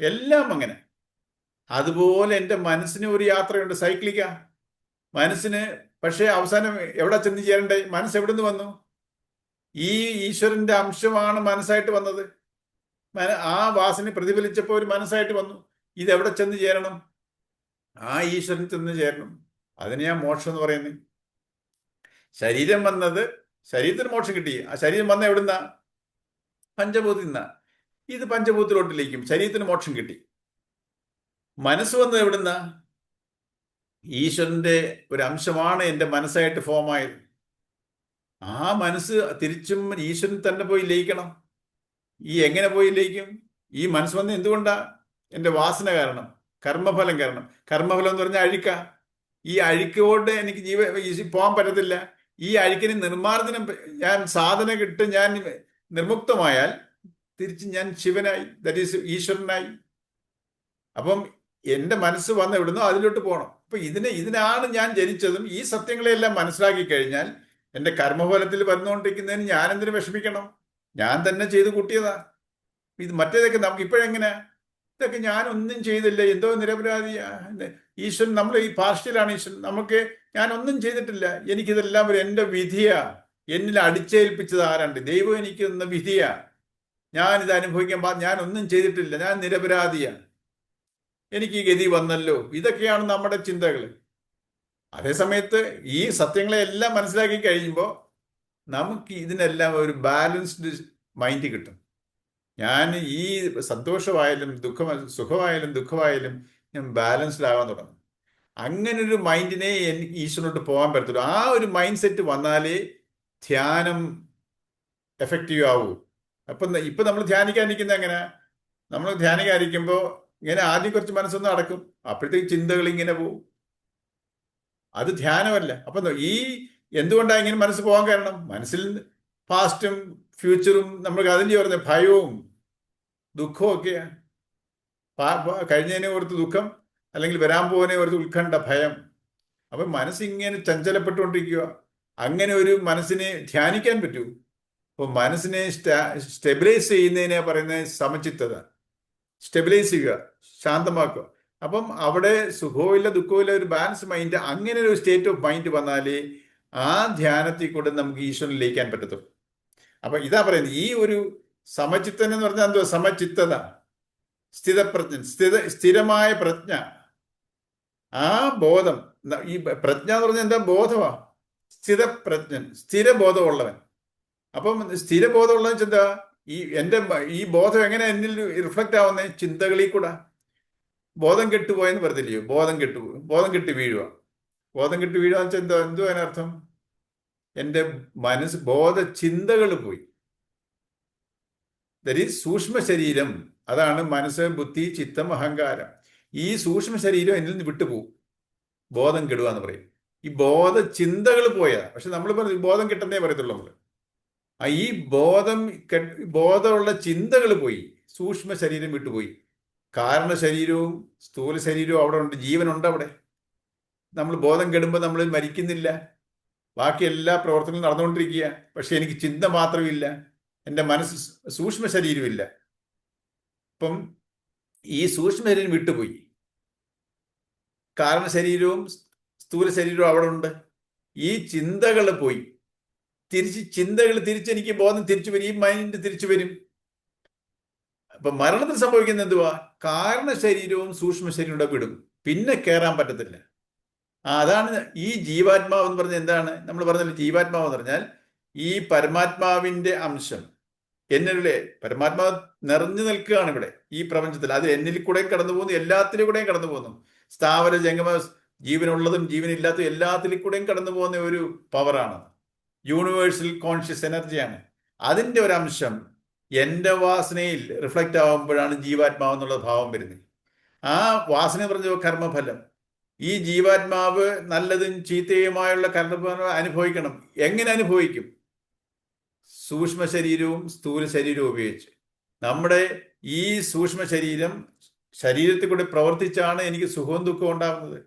എല്ലാം അങ്ങനെ. അതുപോലെ എൻ്റെ മനസ്സിന് ഒരു യാത്രയുണ്ട്, സൈക്ലിക്ക മനസ്സിന്. പക്ഷേ അവസാനം എവിടെ ചെന്ന് ചേരണ്ടേ? മനസ്സ് എവിടുന്ന് വന്നു? ഈ ഈശ്വരന്റെ അംശമാണ് മനസ്സായിട്ട് വന്നത്. ആ വാസന പ്രതിഫലിച്ചപ്പോൾ ഒരു മനസ്സായിട്ട് വന്നു. ഇതെവിടെ ചെന്ന് ചേരണം? ആ ഈശ്വരൻ ചെന്ന് ചേരണം. അതിനെയാ മോക്ഷം എന്ന് പറയുന്നത്. ശരീരം വന്നത്, ശരീരത്തിന് മോക്ഷം കിട്ടി. ആ ശരീരം വന്ന എവിടുന്ന? പഞ്ചഭൂതത്തിൽ നിന്നാ. ഇത് പഞ്ചഭൂതത്തിലോട്ടിലേക്കും ശരീരത്തിന് മോക്ഷം കിട്ടി. മനസ്സ് വന്നത് എവിടുന്ന? ഈശ്വരന്റെ ഒരു അംശമാണ് എൻ്റെ മനസ്സായിട്ട് ഫോം ആയത്. ആ മനസ്സ് തിരിച്ചും ഈശ്വരൻ തന്നെ പോയി ലയിക്കണം. ഈ എങ്ങനെ പോയി ലയിക്കും? ഈ മനസ്സ് വന്ന് എന്തുകൊണ്ടാ? എൻ്റെ വാസന കാരണം, കർമ്മഫലം കാരണം. കർമ്മഫലം എന്ന് പറഞ്ഞാൽ അഴുക്ക. ഈ അഴുക്കോട് എനിക്ക് പോകാൻ പറ്റത്തില്ല. ഈ അഴുക്കിന് നിർമ്മാർജ്ജനം, ഞാൻ സാധന കിട്ട് ഞാൻ നിർമുക്തമായാൽ തിരിച്ച് ഞാൻ ശിവനായി, ദാറ്റ് ഈസ് ഈശ്വരനായി. അപ്പം എൻ്റെ മനസ്സ് വന്ന് എവിടുന്നോ അതിലോട്ട് പോകണം. അപ്പൊ ഇതിനാണ് ഞാൻ ജനിച്ചതും. ഈ സത്യങ്ങളെല്ലാം മനസ്സിലാക്കി കഴിഞ്ഞാൽ എൻ്റെ കർമ്മഫലത്തിൽ വന്നുകൊണ്ടിരിക്കുന്നതിന് ഞാൻ എന്തിനു വിഷമിക്കണം? ഞാൻ തന്നെ ചെയ്ത് കൂട്ടിയതാ. ഇത് മറ്റേതൊക്കെ നമുക്ക് ഇപ്പോഴെങ്ങനെ? ഇതൊക്കെ ഞാൻ ഒന്നും ചെയ്തില്ല, എന്തോ നിരപരാധിയാ. ഈശ്വരൻ, നമ്മൾ ഈ പാർഷ്യലാണ് ഈശ്വരൻ. നമുക്ക് ഞാൻ ഒന്നും ചെയ്തിട്ടില്ല, എനിക്കിതെല്ലാം ഒരു എൻ്റെ വിധിയാ, എന്നിൽ അടിച്ചേൽപ്പിച്ചത് ആരാണ്ട്? ദൈവം എനിക്ക് തന്ന വിധിയാ. ഞാനിത് അനുഭവിക്കാൻ ഞാൻ ഒന്നും ചെയ്തിട്ടില്ല, ഞാൻ നിരപരാധിയാണ്, എനിക്ക് ഈ ഗതി വന്നല്ലോ. ഇതൊക്കെയാണ് നമ്മുടെ ചിന്തകൾ. അതേസമയത്ത് ഈ സത്യങ്ങളെ എല്ലാം മനസ്സിലാക്കി കഴിയുമ്പോൾ നമുക്ക് ഇതിനെല്ലാം ഒരു ബാലൻസ്ഡ് മൈൻഡ് കിട്ടും. ഞാൻ ഈ സന്തോഷമായാലും സുഖമായാലും ദുഃഖമായാലും ഞാൻ ബാലൻസ്ഡ് ആകാൻ തുടങ്ങും. അങ്ങനെ ഒരു മൈൻഡിനെ ഈശ്വരനോട്ട് പോകാൻ പറ്റത്തുള്ളൂ. ആ ഒരു മൈൻഡ് സെറ്റ് വന്നാലേ ധ്യാനം എഫക്റ്റീവ് ആവൂ. ഇപ്പൊ നമ്മൾ ധ്യാനിക്കാനിരിക്കുന്നത് എങ്ങനെ? നമ്മൾ ധ്യാനിക്കാനിരിക്കുമ്പോൾ ഇങ്ങനെ ആദ്യം കുറച്ച് മനസ്സൊന്ന് അടക്കും, അപ്പോഴത്തേക്ക് ചിന്തകൾ ഇങ്ങനെ പോവും. അത് ധ്യാനമല്ല. അപ്പൊ ഈ എന്തുകൊണ്ടാണ് ഇങ്ങനെ മനസ്സ് പോകാൻ കാരണം? മനസ്സിൽ പാസ്റ്റും ഫ്യൂച്ചറും നമ്മൾക്ക് അതിൻ്റെ പറഞ്ഞ ഭയവും ദുഃഖവും ഒക്കെയാണ്. കഴിഞ്ഞതിനെ ഓർത്ത് ദുഃഖം, അല്ലെങ്കിൽ വരാൻ പോകുന്നതിനെ ഓർത്ത് ഉത്കണ്ഠ, ഭയം. അപ്പൊ മനസ്സിങ്ങനെ ചഞ്ചലപ്പെട്ടുകൊണ്ടിരിക്കുക. അങ്ങനെ ഒരു മനസ്സിനെ ധ്യാനിക്കാൻ പറ്റൂ? അപ്പോൾ മനസ്സിനെ സ്റ്റെബിലൈസ് ചെയ്യുന്നതിനെ പറയുന്നത് സമചിത്തത. സ്റ്റെബിലൈസ് ചെയ്യുക, ശാന്തമാക്കുക. അപ്പം അവിടെ സുഖവും ഇല്ല ദുഃഖവും ഇല്ല, ഒരു ബാലൻസ് മൈൻഡ്. അങ്ങനെ ഒരു സ്റ്റേറ്റ് ഓഫ് മൈൻഡ് വന്നാലേ ആ ധ്യാനത്തിൽ കൂടെ നമുക്ക് ഈശ്വരനിൽ ലയിക്കാൻ പറ്റത്തുള്ളൂ. അപ്പൊ ഇതാ പറയുന്നത്, ഈ ഒരു സമചിത്തൻ എന്ന് പറഞ്ഞാൽ എന്തോ? സമചിത്തത. സ്ഥിതപ്രജ്ഞൻ, സ്ഥിരമായ പ്രജ്ഞ. ആ ബോധം, ഈ പ്രജ്ഞ എന്ന് പറഞ്ഞാൽ എന്താ? ബോധമാ. സ്ഥിതപ്രജ്ഞൻ, സ്ഥിരബോധമുള്ളവൻ. അപ്പം സ്ഥിരബോധമുള്ളതെന്ന് വെച്ചാൽ എന്താ? ഈ ബോധം എങ്ങനെ എന്നിൽ റിഫ്ലക്റ്റ് ആവുന്നേ? ചിന്തകളിൽ കൂടെ. ബോധം കെട്ടുപോയെന്ന് പറഞ്ഞില്ലയോ? ബോധം കെട്ട് വീഴുക. ബോധം കെട്ട് വീഴുക എന്ന് വെച്ചാൽ എന്താ? എന്തോ അതിനർത്ഥം? എൻ്റെ ബോധ ചിന്തകൾ പോയി. ദാറ്റ് ഈസ് സൂക്ഷ്മ ശരീരം. അതാണ് മനസ്സ്, ബുദ്ധി, ചിത്തം, അഹങ്കാരം. ഈ സൂക്ഷ്മ ശരീരം എന്നിൽ നിന്ന് വിട്ടുപോകും. ബോധം കെടുക എന്ന് പറയും. ഈ ബോധ ചിന്തകൾ പോയാ. പക്ഷെ നമ്മൾ പറഞ്ഞു ബോധം കിട്ടുന്നേ പറയത്തുള്ളൂ നമ്മൾ. ഈ ബോധമുള്ള ചിന്തകൾ പോയി, സൂക്ഷ്മ ശരീരം വിട്ടുപോയി. കാരണ ശരീരവും സ്ഥൂല ശരീരവും അവിടെ ഉണ്ട്, ജീവനുണ്ട് അവിടെ. നമ്മൾ ബോധം കെടുമ്പോൾ നമ്മൾ മരിക്കുന്നില്ല. ബാക്കി എല്ലാ പ്രവർത്തനങ്ങളും നടന്നുകൊണ്ടിരിക്കുക. പക്ഷെ എനിക്ക് ചിന്ത മാത്രമില്ല, എൻ്റെ മനസ്സ് സൂക്ഷ്മ ശരീരമില്ല. അപ്പം ഈ സൂക്ഷ്മ ശരീരം വിട്ടുപോയി. കാരണ ശരീരവും സ്ഥൂല ശരീരവും അവിടെ ഉണ്ട്. ഈ ചിന്തകൾ പോയി. തിരിച്ചെനിക്ക് ബോധം തിരിച്ചു വരും, ഈ മൈൻഡ് തിരിച്ചു വരും. അപ്പൊ മരണത്തിൽ സംഭവിക്കുന്ന എന്തുവാ? കാരണ ശരീരവും സൂക്ഷ്മ ശരീരവും വിടും, പിന്നെ കയറാൻ പറ്റത്തില്ല. അതാണ് ഈ ജീവാത്മാവ് എന്ന് പറഞ്ഞാൽ. എന്താണ് നമ്മൾ പറഞ്ഞത്? ജീവാത്മാവ് എന്ന് പറഞ്ഞാൽ ഈ പരമാത്മാവിന്റെ അംശം എന്നിലെ. പരമാത്മാവ് നിറഞ്ഞു നിൽക്കുകയാണ് ഇവിടെ ഈ പ്രപഞ്ചത്തിൽ. അത് എന്നിൽ കൂടെ കടന്നു പോകുന്നു, എല്ലാത്തിലും കൂടെയും കടന്നു പോകുന്നു. സ്ഥാവര ജംഗമ, ജീവനുള്ളതും ജീവനില്ലാത്തതും എല്ലാത്തിലും കൂടെയും കടന്നു പോകുന്ന ഒരു പവറാണ്. യൂണിവേഴ്സൽ കോൺഷ്യസ് എനർജിയാണ്. അതിൻ്റെ ഒരു അംശം എൻ്റെ വാസനയിൽ റിഫ്ലക്റ്റ് ആകുമ്പോഴാണ് ജീവാത്മാവ് എന്നുള്ള ഭാവം വരുന്നത്. ആ വാസന പറഞ്ഞ കർമ്മഫലം. ഈ ജീവാത്മാവ് നല്ലതും ചീത്തയുമായുള്ള കർമ്മഫലം അനുഭവിക്കണം. എങ്ങനെ അനുഭവിക്കും? സൂക്ഷ്മ ശരീരവും സ്ഥൂല ശരീരവും ഉപയോഗിച്ച്. നമ്മുടെ ഈ സൂക്ഷ്മ ശരീരത്തിൽ കൂടെ പ്രവർത്തിച്ചാണ് എനിക്ക് സുഖവും ദുഃഖവും ഉണ്ടാകുന്നത്.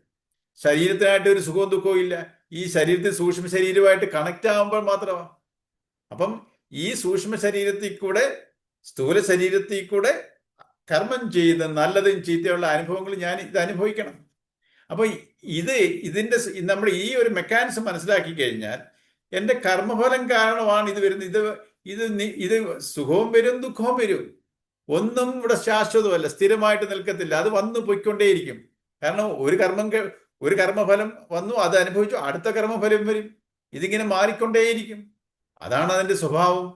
ശരീരത്തിനായിട്ട് ഒരു സുഖവും ദുഃഖവും ഇല്ല. ഈ ശരീരത്തിൽ സൂക്ഷ്മ ശരീരമായിട്ട് കണക്റ്റ് ആകുമ്പോൾ മാത്രമാണ്. അപ്പം ഈ സൂക്ഷ്മ ശരീരത്തിൽ കൂടെ സ്ഥൂല ശരീരത്തിൽ കൂടെ കർമ്മം ചെയ്ത് നല്ലതും ചീത്തയുള്ള അനുഭവങ്ങൾ ഞാൻ ഇത് അനുഭവിക്കണം. അപ്പൊ ഇതിന്റെ നമ്മൾ ഈ ഒരു മെക്കാനിസം മനസ്സിലാക്കി കഴിഞ്ഞാൽ എൻ്റെ കർമ്മഫലം കാരണമാണ് ഇത് വരുന്നത്. ഇത് സുഖവും വരും, ദുഃഖവും വരും. ഒന്നും ഇവിടെ ശാശ്വതമല്ല, സ്ഥിരമായിട്ട് നിൽക്കത്തില്ല. അത് വന്നു പോയിക്കൊണ്ടേയിരിക്കും. കാരണം ഒരു കർമ്മഫലം വന്നു, അത് അനുഭവിച്ചു, അടുത്ത കർമ്മഫലം വരും. ഇതിങ്ങനെ മാറിക്കൊണ്ടേയിരിക്കും. അതാണ് അതിന്റെ സ്വഭാവം.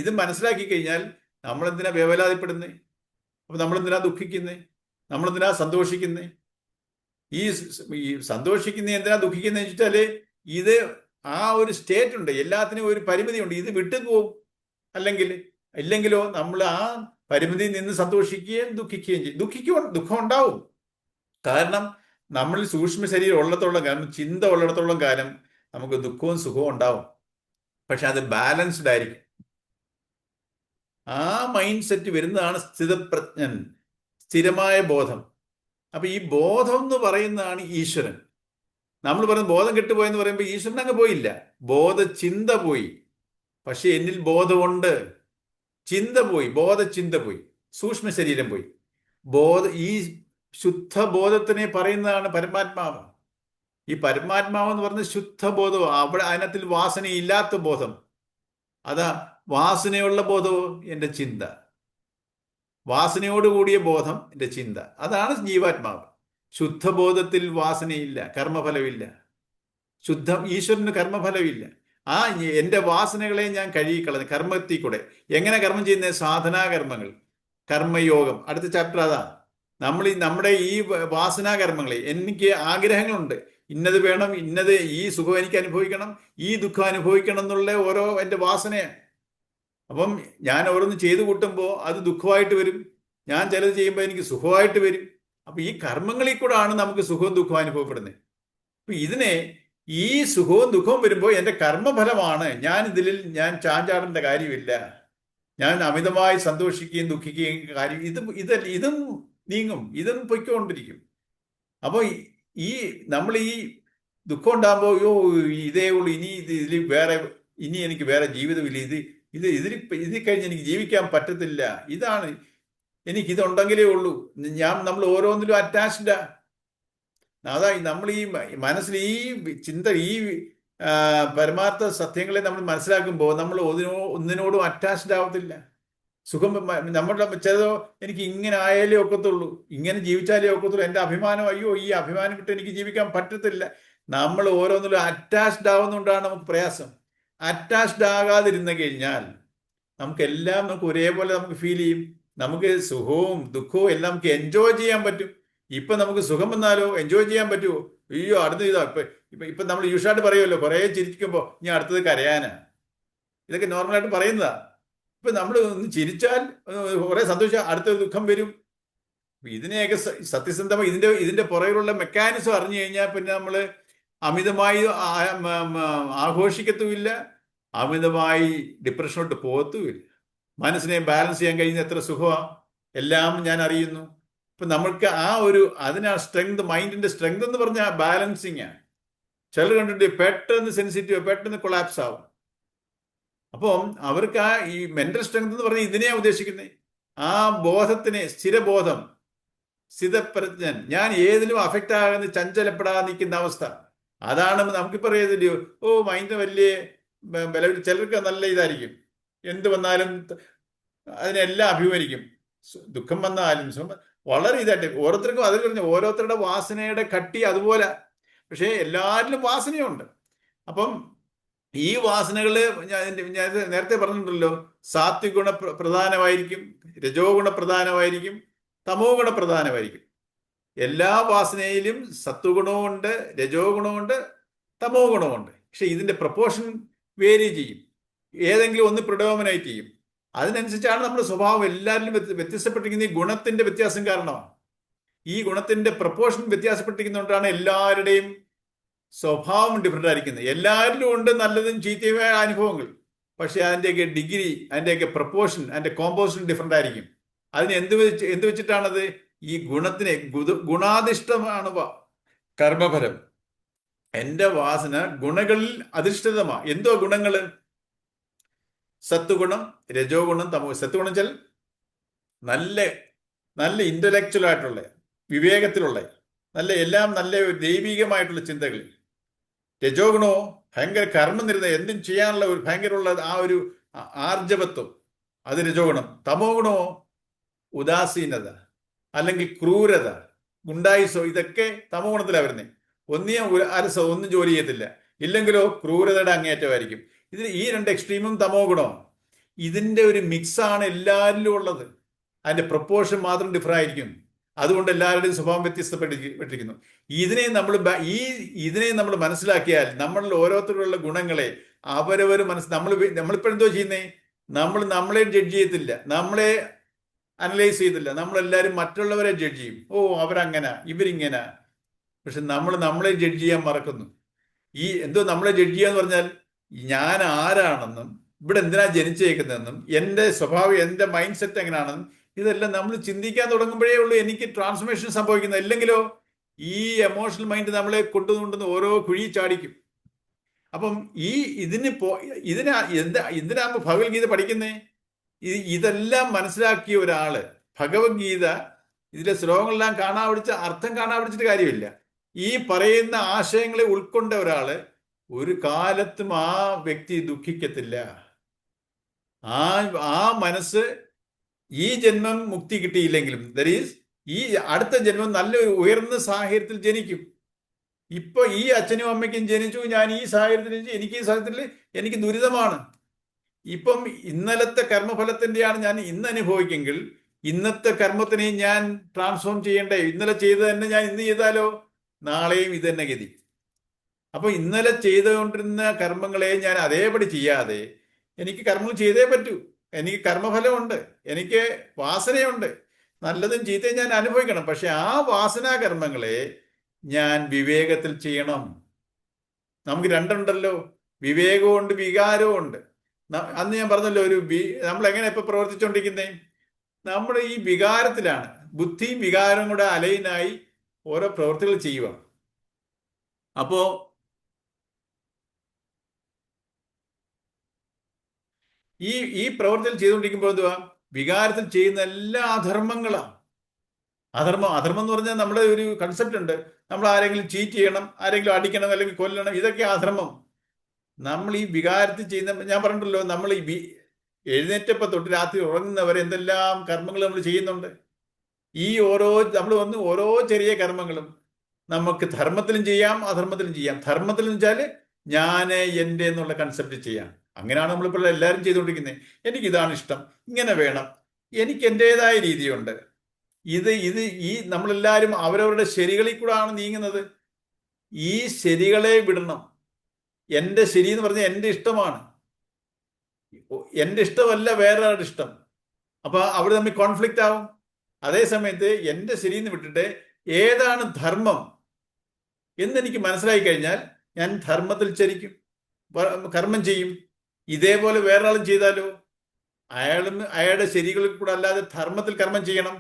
ഇത് മനസ്സിലാക്കി കഴിഞ്ഞാൽ നമ്മൾ എന്തിനാ വേവലാതിപ്പെടുന്നത്? അപ്പൊ നമ്മൾ എന്തിനാ ദുഃഖിക്കുന്നത്? നമ്മൾ എന്തിനാ സന്തോഷിക്കുന്നത്? ഈ സന്തോഷിക്കുന്ന എന്തിനാ ദുഃഖിക്കുന്നത് വെച്ചിട്ടാല് ഇത് ആ ഒരു സ്റ്റേറ്റ് ഉണ്ട്, എല്ലാത്തിനും ഒരു പരിമിതി ഉണ്ട്. ഇത് വിട്ടുപോകും. ഇല്ലെങ്കിലോ നമ്മൾ ആ പരിമിതിയിൽ നിന്ന് സന്തോഷിക്കുകയും ദുഃഖിക്കുകയും ചെയ്യും. ദുഃഖം ഉണ്ടാവും. കാരണം നമ്മളിൽ സൂക്ഷ്മ ശരീരം ഉള്ളത്തോളം കാലം, ചിന്ത ഉള്ളിടത്തോളം കാലം നമുക്ക് ദുഃഖവും സുഖവും ഉണ്ടാവും. പക്ഷെ അത് ബാലൻസ്ഡ് ആയിരിക്കും. ആ മൈൻഡ് സെറ്റ് വരുന്നതാണ് സ്ഥിതപ്രജ്ഞൻ, സ്ഥിരമായ ബോധം. അപ്പൊ ഈ ബോധം എന്ന് പറയുന്നതാണ് ഈശ്വരൻ. നമ്മൾ പറയുന്നത് ബോധം കെട്ടുപോയെന്ന് പറയുമ്പോൾ ഈശ്വരൻ അങ്ങ് പോയില്ല, ചിന്ത പോയി. പക്ഷെ എന്നിൽ ബോധമുണ്ട്. ചിന്ത പോയി, ചിന്ത പോയി, സൂക്ഷ്മ ശരീരം പോയി. ഈ ശുദ്ധബോധത്തിനെ പറയുന്നതാണ് പരമാത്മാവ്. ഈ പരമാത്മാവ് എന്ന് പറഞ്ഞ ശുദ്ധബോധം. അവിടെ അതിനകത്തിൽ വാസനയില്ലാത്ത ബോധം. അതാ വാസനയുള്ള ബോധവും എൻ്റെ ചിന്ത. വാസനയോടുകൂടിയ ബോധം എൻ്റെ ചിന്ത. അതാണ് ജീവാത്മാവ്. ശുദ്ധബോധത്തിൽ വാസനയില്ല, കർമ്മഫലമില്ല. ഈശ്വരന് കർമ്മഫലമില്ല. എൻ്റെ വാസനകളെ ഞാൻ കഴുകിക്കളഞ്ഞു കർമ്മത്തിൽ കൂടെ. എങ്ങനെ കർമ്മം ചെയ്യുന്നത്? സാധനാകർമ്മങ്ങൾ, കർമ്മയോഗം. അടുത്ത ചാപ്റ്റർ അതാ. നമ്മുടെ ഈ വാസനാകർമ്മങ്ങളെ, എനിക്ക് ആഗ്രഹങ്ങളുണ്ട്, ഇന്നത് വേണം, ഈ സുഖം എനിക്ക് അനുഭവിക്കണം, ഈ ദുഃഖം അനുഭവിക്കണം എന്നുള്ള ഓരോ എൻ്റെ വാസനയാണ്. അപ്പം ഞാൻ ഓരോന്ന് ചെയ്തു കൂട്ടുമ്പോൾ അത് ദുഃഖമായിട്ട് വരും. ഞാൻ ചിലത് ചെയ്യുമ്പോൾ എനിക്ക് സുഖമായിട്ട് വരും. അപ്പൊ ഈ കർമ്മങ്ങളിൽ കൂടാണ് നമുക്ക് സുഖവും ദുഃഖവും അനുഭവപ്പെടുന്നത്. അപ്പൊ ഈ സുഖവും ദുഃഖവും വരുമ്പോൾ എൻ്റെ കർമ്മഫലമാണ്. ഞാൻ ചാഞ്ചാടേണ്ട കാര്യമില്ല. ഞാൻ അമിതമായി സന്തോഷിക്കുകയും ദുഃഖിക്കുകയും ഇതും നീങ്ങും, ഇതും പൊയ്ക്കൊണ്ടിരിക്കും. അപ്പോൾ നമ്മൾ ഈ ദുഃഖം ഉണ്ടാകുമ്പോൾ ഇതേ ഉള്ളൂ, ഇനി എനിക്ക് വേറെ ജീവിതമില്ല, ഇതിൽ കഴിഞ്ഞ് എനിക്ക് ജീവിക്കാൻ പറ്റത്തില്ല, എനിക്കിതുണ്ടെങ്കിലേ ഉള്ളൂ. നമ്മൾ ഓരോന്നിലും അറ്റാച്ച്ഡാ. അതായത് നമ്മൾ ഈ മനസ്സിൽ ഈ ചിന്ത, ഈ പരമാർത്ഥ സത്യങ്ങളെ നമ്മൾ മനസ്സിലാക്കുമ്പോൾ നമ്മൾ ഒന്നിനോടും അറ്റാച്ച്ഡ് ആവത്തില്ല. സുഖം നമ്മുടെ ചിലതോ എനിക്ക് ഇങ്ങനെ ആയാലേ ഒക്കത്തുള്ളൂ, ഇങ്ങനെ ജീവിച്ചാലേ ഒക്കത്തുള്ളൂ, എൻ്റെ അഭിമാനം, അയ്യോ ഈ അഭിമാനം വിട്ട് എനിക്ക് ജീവിക്കാൻ പറ്റത്തില്ല. നമ്മൾ ഓരോന്നിലും അറ്റാച്ച്ഡ് ആവുന്നതുകൊണ്ടാണ് നമുക്ക് പ്രയാസം. അറ്റാച്ച്ഡ് ആകാതിരുന്നു കഴിഞ്ഞാൽ നമുക്കെല്ലാം നമുക്ക് ഒരേപോലെ നമുക്ക് ഫീൽ ചെയ്യും. നമുക്ക് സുഖവും ദുഃഖവും എല്ലാം നമുക്ക് എൻജോയ് ചെയ്യാൻ പറ്റും. ഇപ്പൊ നമുക്ക് സുഖം വന്നാലോ എൻജോയ് ചെയ്യാൻ പറ്റുമോ? അയ്യോ അടുത്ത ഇതാ ഇപ്പൊ നമ്മൾ യൂഷ്വലായിട്ട് പറയുമല്ലോ, കുറേ ചിരിക്കുമ്പോൾ ഇനി അടുത്തത് കരയാനാ. ഇതൊക്കെ നോർമലായിട്ട് പറയുന്നതാ. ഇപ്പൊ നമ്മൾ ഒന്ന് ചിരിച്ചാൽ കുറെ സന്തോഷം, അടുത്ത ദുഃഖം വരും. ഇതിനെയൊക്കെ സത്യസന്ധമായി ഇതിന്റെ പുറകിലുള്ള മെക്കാനിസം അറിഞ്ഞു കഴിഞ്ഞാൽ പിന്നെ നമ്മൾ അമിതമായി ആഘോഷിക്കത്തുമില്ല, അമിതമായി ഡിപ്രഷനോട്ട് പോകത്തുമില്ല. മനസ്സിനെ ബാലൻസ് ചെയ്യാൻ കഴിയുന്ന എത്ര സുഖമാണ്, എല്ലാം ഞാൻ അറിയുന്നു. ഇപ്പൊ നമ്മൾക്ക് അതിനാ സ്ട്രെങ്ത്, മൈൻഡിന്റെ സ്ട്രെങ്ത് എന്ന് പറഞ്ഞാൽ ബാലൻസിങ് ആണ്. ചിലർ കണ്ടിട്ട് പെട്ടെന്ന് സെൻസിറ്റീവ്, പെട്ടെന്ന് കൊളാപ്സ് ആവും. അപ്പം അവർക്ക് ഈ മെന്റൽ സ്ട്രെങ്ത് എന്ന് പറഞ്ഞാൽ ഇതിനെയാ ഉദ്ദേശിക്കുന്നത്. ആ ബോധത്തിനെ, സ്ഥിരബോധം, സ്ഥിതപ്രജ്ഞൻ, ഞാൻ ഏതിലും അഫക്റ്റ് ആകുന്ന, ചഞ്ചലപ്പെടാതെ നിൽക്കുന്ന അവസ്ഥ, അതാണ് നമുക്കിപ്പോൾ അറിയത്തില്ലയോ. മൈൻഡ് വലിയ ചിലർക്ക് നല്ല ഇതായിരിക്കും, എന്ത് വന്നാലും അതിനെല്ലാം അഭിമുഖീകരിക്കും. ദുഃഖം വന്നാലും വളരെ ഇതായിട്ട് ഓരോരുത്തർക്കും അതിൽ പറഞ്ഞ ഓരോരുത്തരുടെ വാസനയുടെ കട്ടി അതുപോലെ. പക്ഷേ എല്ലാവരിലും വാസനയുണ്ട്. അപ്പം ഈ വാസനകള് ഞാൻ നേരത്തെ പറഞ്ഞിട്ടുണ്ടല്ലോ, സാത്വിക ഗുണ പ്രധാനമായിരിക്കും, രജോ ഗുണ പ്രധാനമായിരിക്കും, തമോ ഗുണ പ്രധാനമായിരിക്കും. എല്ലാ വാസനയിലും സത്വഗുണമുണ്ട്, രജോ ഗുണമുണ്ട്, തമോ ഗുണമുണ്ട്. പക്ഷെ ഇതിന്റെ പ്രപ്പോർഷൻ വേരി ചെയ്യും, ഏതെങ്കിലും ഒന്ന് പ്രിഡോമിനേറ്റ് ചെയ്യും. അതിനനുസരിച്ചാണ് നമ്മുടെ സ്വഭാവം എല്ലാവരിലും വ്യത്യസ്തപ്പെട്ടിരിക്കുന്ന. ഈ ഗുണത്തിന്റെ വ്യത്യാസം കാരണമാണ്. ഈ ഗുണത്തിന്റെ പ്രപ്പോർഷൻ വ്യത്യാസപ്പെട്ടിരിക്കുന്നതുകൊണ്ടാണ് എല്ലാവരുടെയും സ്വഭാവം ഡിഫറെന്റ് ആയിരിക്കുന്നത്. എല്ലാവരിലും ഉണ്ട് നല്ലതും ചീത്തയുമായ അനുഭവങ്ങൾ, പക്ഷെ അതിൻ്റെയൊക്കെ ഡിഗ്രി, അതിൻ്റെയൊക്കെ പ്രപ്പോർഷൻ, അതിന്റെ കോമ്പോസിഷൻ ഡിഫറെന്റ് ആയിരിക്കും. അതിന് എന്ത് വെച്ചിട്ടാണത്? ഈ ഗുണത്തിനെ, ഗുണാധിഷ്ഠമാണ് കർമ്മഫലം. എന്റെ വാസന ഗുണങ്ങളിൽ അധിഷ്ഠിതമാണ്. എന്തോ ഗുണങ്ങള്? സത്വഗുണം, രജോ ഗുണം, തമോ. സത്വഗുണം വെച്ചാൽ നല്ല നല്ല ഇന്റലക്ച്വൽ ആയിട്ടുള്ള, വിവേകത്തിലുള്ള, എല്ലാം നല്ല ദൈവികമായിട്ടുള്ള ചിന്തകൾ. രജോ ഗുണമോ ഭയങ്കര കർമ്മം നിരുന്ന, എന്തും ചെയ്യാനുള്ള ഒരു ഭയങ്കരമുള്ള ആ ഒരു ആർജവത്വം, അത് രജോ ഗുണം. തമോ ഗുണമോ ഉദാസീനത, അല്ലെങ്കിൽ ക്രൂരത, ഗുണ്ടായിസോ, ഇതൊക്കെ തമോ ഗുണത്തിലാണ് വരുന്നത്. അലസോ, ഒന്നും ജോലി ചെയ്യത്തില്ല, ഇല്ലെങ്കിലോ ക്രൂരതയുടെ അങ്ങേറ്റമായിരിക്കും. ഈ രണ്ട് എക്സ്ട്രീമും തമോ ഗുണമാണ്. ഇതിന്റെ ഒരു മിക്സാണ് എല്ലാവരിലും ഉള്ളത്. അതിന്റെ പ്രപ്പോർഷൻ മാത്രം ഡിഫർ ആയിരിക്കും. അതുകൊണ്ട് എല്ലാവരുടെയും സ്വഭാവം വ്യത്യസ്തപ്പെട്ടിരിക്കുന്നു. ഇതിനെ നമ്മൾ മനസ്സിലാക്കിയാൽ നമ്മളിൽ ഓരോരുത്തരുള്ള ഗുണങ്ങളെ അവരവർ നമ്മളിപ്പോഴെന്തോ ചെയ്യുന്നേ? നമ്മളെ ജഡ്ജ് ചെയ്യത്തില്ല, നമ്മളെ അനലൈസ് ചെയ്തില്ല. നമ്മളെല്ലാവരും മറ്റുള്ളവരെ ജഡ്ജ് ചെയ്യും. അവരങ്ങനെ, ഇവരിങ്ങനെ. പക്ഷെ നമ്മളെ ജഡ്ജ് ചെയ്യാൻ മറക്കുന്നു. നമ്മളെ ജഡ്ജ് ചെയ്യാന്ന് പറഞ്ഞാൽ ഞാൻ ആരാണെന്നും ഇവിടെ എന്തിനാ ജനിച്ചേക്കുന്നതെന്നും എൻ്റെ സ്വഭാവം, എൻ്റെ മൈൻഡ് സെറ്റ് എങ്ങനെയാണെന്നും ഇതെല്ലാം നമ്മൾ ചിന്തിക്കാൻ തുടങ്ങുമ്പോഴേ ഉള്ളൂ എനിക്ക് ട്രാൻസ്ഫോർമേഷൻ സംഭവിക്കുന്നത്. ഇല്ലെങ്കിലോ ഈ എമോഷണൽ മൈൻഡ് നമ്മളെ കൊണ്ടുകൊണ്ടുവന്ന് ഓരോ കുഴി ചാടിക്കും. അപ്പം എന്തിനാകുമ്പോൾ ഭഗവത്ഗീത പഠിക്കുന്നേ? ഇതെല്ലാം മനസ്സിലാക്കിയ ഒരാള് ഭഗവത്ഗീത ഇതിലെ ശ്ലോകങ്ങളെല്ലാം അർത്ഥം കാണാപിടിച്ചിട്ട് കാര്യമില്ല. ഈ പറയുന്ന ആശയങ്ങളെ ഉൾക്കൊണ്ട ഒരാള് ഒരു കാലത്തും ആ വ്യക്തി ദുഃഖിക്കത്തില്ല. ആ മനസ്സ് ഈ ജന്മം മുക്തി കിട്ടിയില്ലെങ്കിലും ഈ അടുത്ത ജന്മം നല്ലൊരു ഉയർന്ന സാഹചര്യത്തിൽ ജനിക്കും. ഇപ്പൊ ഈ അച്ഛനും അമ്മയ്ക്കും ജനിച്ചു, ഞാൻ ഈ സാഹചര്യത്തിൽ എനിക്ക് ഈ സാഹചര്യത്തിൽ എനിക്ക് ദുരിതമാണ്. ഇപ്പം ഇന്നലത്തെ കർമ്മഫലത്തിന്റെയാണ് ഞാൻ ഇന്ന് അനുഭവിക്കെങ്കിൽ ഇന്നത്തെ കർമ്മത്തിനെ ഞാൻ ട്രാൻസ്ഫോം ചെയ്യണ്ടേ? ഇന്നലെ ചെയ്ത് തന്നെ ഞാൻ ഇന്ന് ചെയ്താലോ നാളെയും ഇത് തന്നെ ഗതി. അപ്പൊ ഇന്നലെ ചെയ്തുകൊണ്ടിരുന്ന കർമ്മങ്ങളെ ഞാൻ അതേപടി ചെയ്യാതെ എനിക്ക് കർമ്മം ചെയ്തേ പറ്റൂ. എനിക്ക് കർമ്മഫലമുണ്ട്, എനിക്ക് വാസനയുണ്ട്, നല്ലതും ചീത്തയും ഞാൻ അനുഭവിക്കണം. പക്ഷെ ആ വാസനാകർമ്മങ്ങളെ ഞാൻ വിവേകത്തിൽ ചെയ്യണം. നമുക്ക് രണ്ടുണ്ടല്ലോ, വിവേകവും ഉണ്ട്, വികാരവും ഉണ്ട്. അന്ന് ഞാൻ പറഞ്ഞല്ലോ, നമ്മൾ എങ്ങനെ ഇപ്പൊ പ്രവർത്തിച്ചുകൊണ്ടിരിക്കുന്നേ? നമ്മൾ ഈ വികാരത്തിലാണ്. ബുദ്ധിയും വികാരവും കൂടെ അലൈനായി ഓരോ പ്രവൃത്തികൾ ചെയ്യുക. അപ്പോ ഈ പ്രവർത്തികൾ ചെയ്തുകൊണ്ടിരിക്കുമ്പോൾ എന്തുവാ? വികാരത്തിൽ ചെയ്യുന്ന എല്ലാ അധർമ്മങ്ങളാണ്. അധർമ്മം എന്ന് പറഞ്ഞാൽ നമ്മുടെ ഒരു കൺസെപ്റ്റ് ഉണ്ട്. നമ്മൾ ആരെങ്കിലും ചീറ്റ് ചെയ്യണം, ആരെങ്കിലും അടിക്കണം, അല്ലെങ്കിൽ കൊല്ലണം, ഇതൊക്കെ അധർമ്മം. നമ്മൾ ഈ വികാരത്തിൽ ചെയ്യുന്ന, ഞാൻ പറഞ്ഞിട്ടല്ലോ, നമ്മൾ എഴുന്നേറ്റപ്പോൾ തൊട്ട് രാത്രി ഉറങ്ങുന്നവരെ എന്തെല്ലാം കർമ്മങ്ങൾ നമ്മൾ ചെയ്യുന്നുണ്ട്. ഈ നമ്മൾ വന്ന് ഓരോ ചെറിയ കർമ്മങ്ങളും നമുക്ക് ധർമ്മത്തിലും ചെയ്യാം, അധർമ്മത്തിലും ചെയ്യാം. ധർമ്മത്തിലും വെച്ചാൽ ഞാൻ എൻ്റെ എന്നുള്ള കൺസെപ്റ്റ് ചെയ്യാം. അങ്ങനെയാണ് നമ്മളിപ്പോൾ എല്ലാവരും ചെയ്തുകൊണ്ടിരിക്കുന്നത്. എനിക്കിതാണ് ഇഷ്ടം, ഇങ്ങനെ വേണം, എനിക്ക് എൻ്റെതായ രീതിയുണ്ട്. ഈ നമ്മളെല്ലാവരും അവരവരുടെ ശരികളിൽ കൂടാണ് നീങ്ങുന്നത്. ഈ ശരികളെ വിടണം. എൻ്റെ ശരി എന്ന് പറഞ്ഞാൽ എൻ്റെ ഇഷ്ടമാണ്, എൻ്റെ ഇഷ്ടമല്ല വേറൊരാളുടെ ഇഷ്ടം. അപ്പൊ അവർ തമ്മിൽ കോൺഫ്ലിക്റ്റ് ആവും. അതേ സമയത്ത് എൻ്റെ ശരിയെന്ന് വിട്ടിട്ട് ഏതാണ് ധർമ്മം എന്നെനിക്ക് മനസ്സിലായി കഴിഞ്ഞാൽ ഞാൻ ധർമ്മത്തിൽ ചരിക്കും, കർമ്മം ചെയ്യും. ഇതേപോലെ വേറൊരാളും ചെയ്താലോ അയാളുടെ ശരികളിൽ കൂടെ അല്ലാതെ ധർമ്മത്തിൽ കർമ്മം ചെയ്യണം.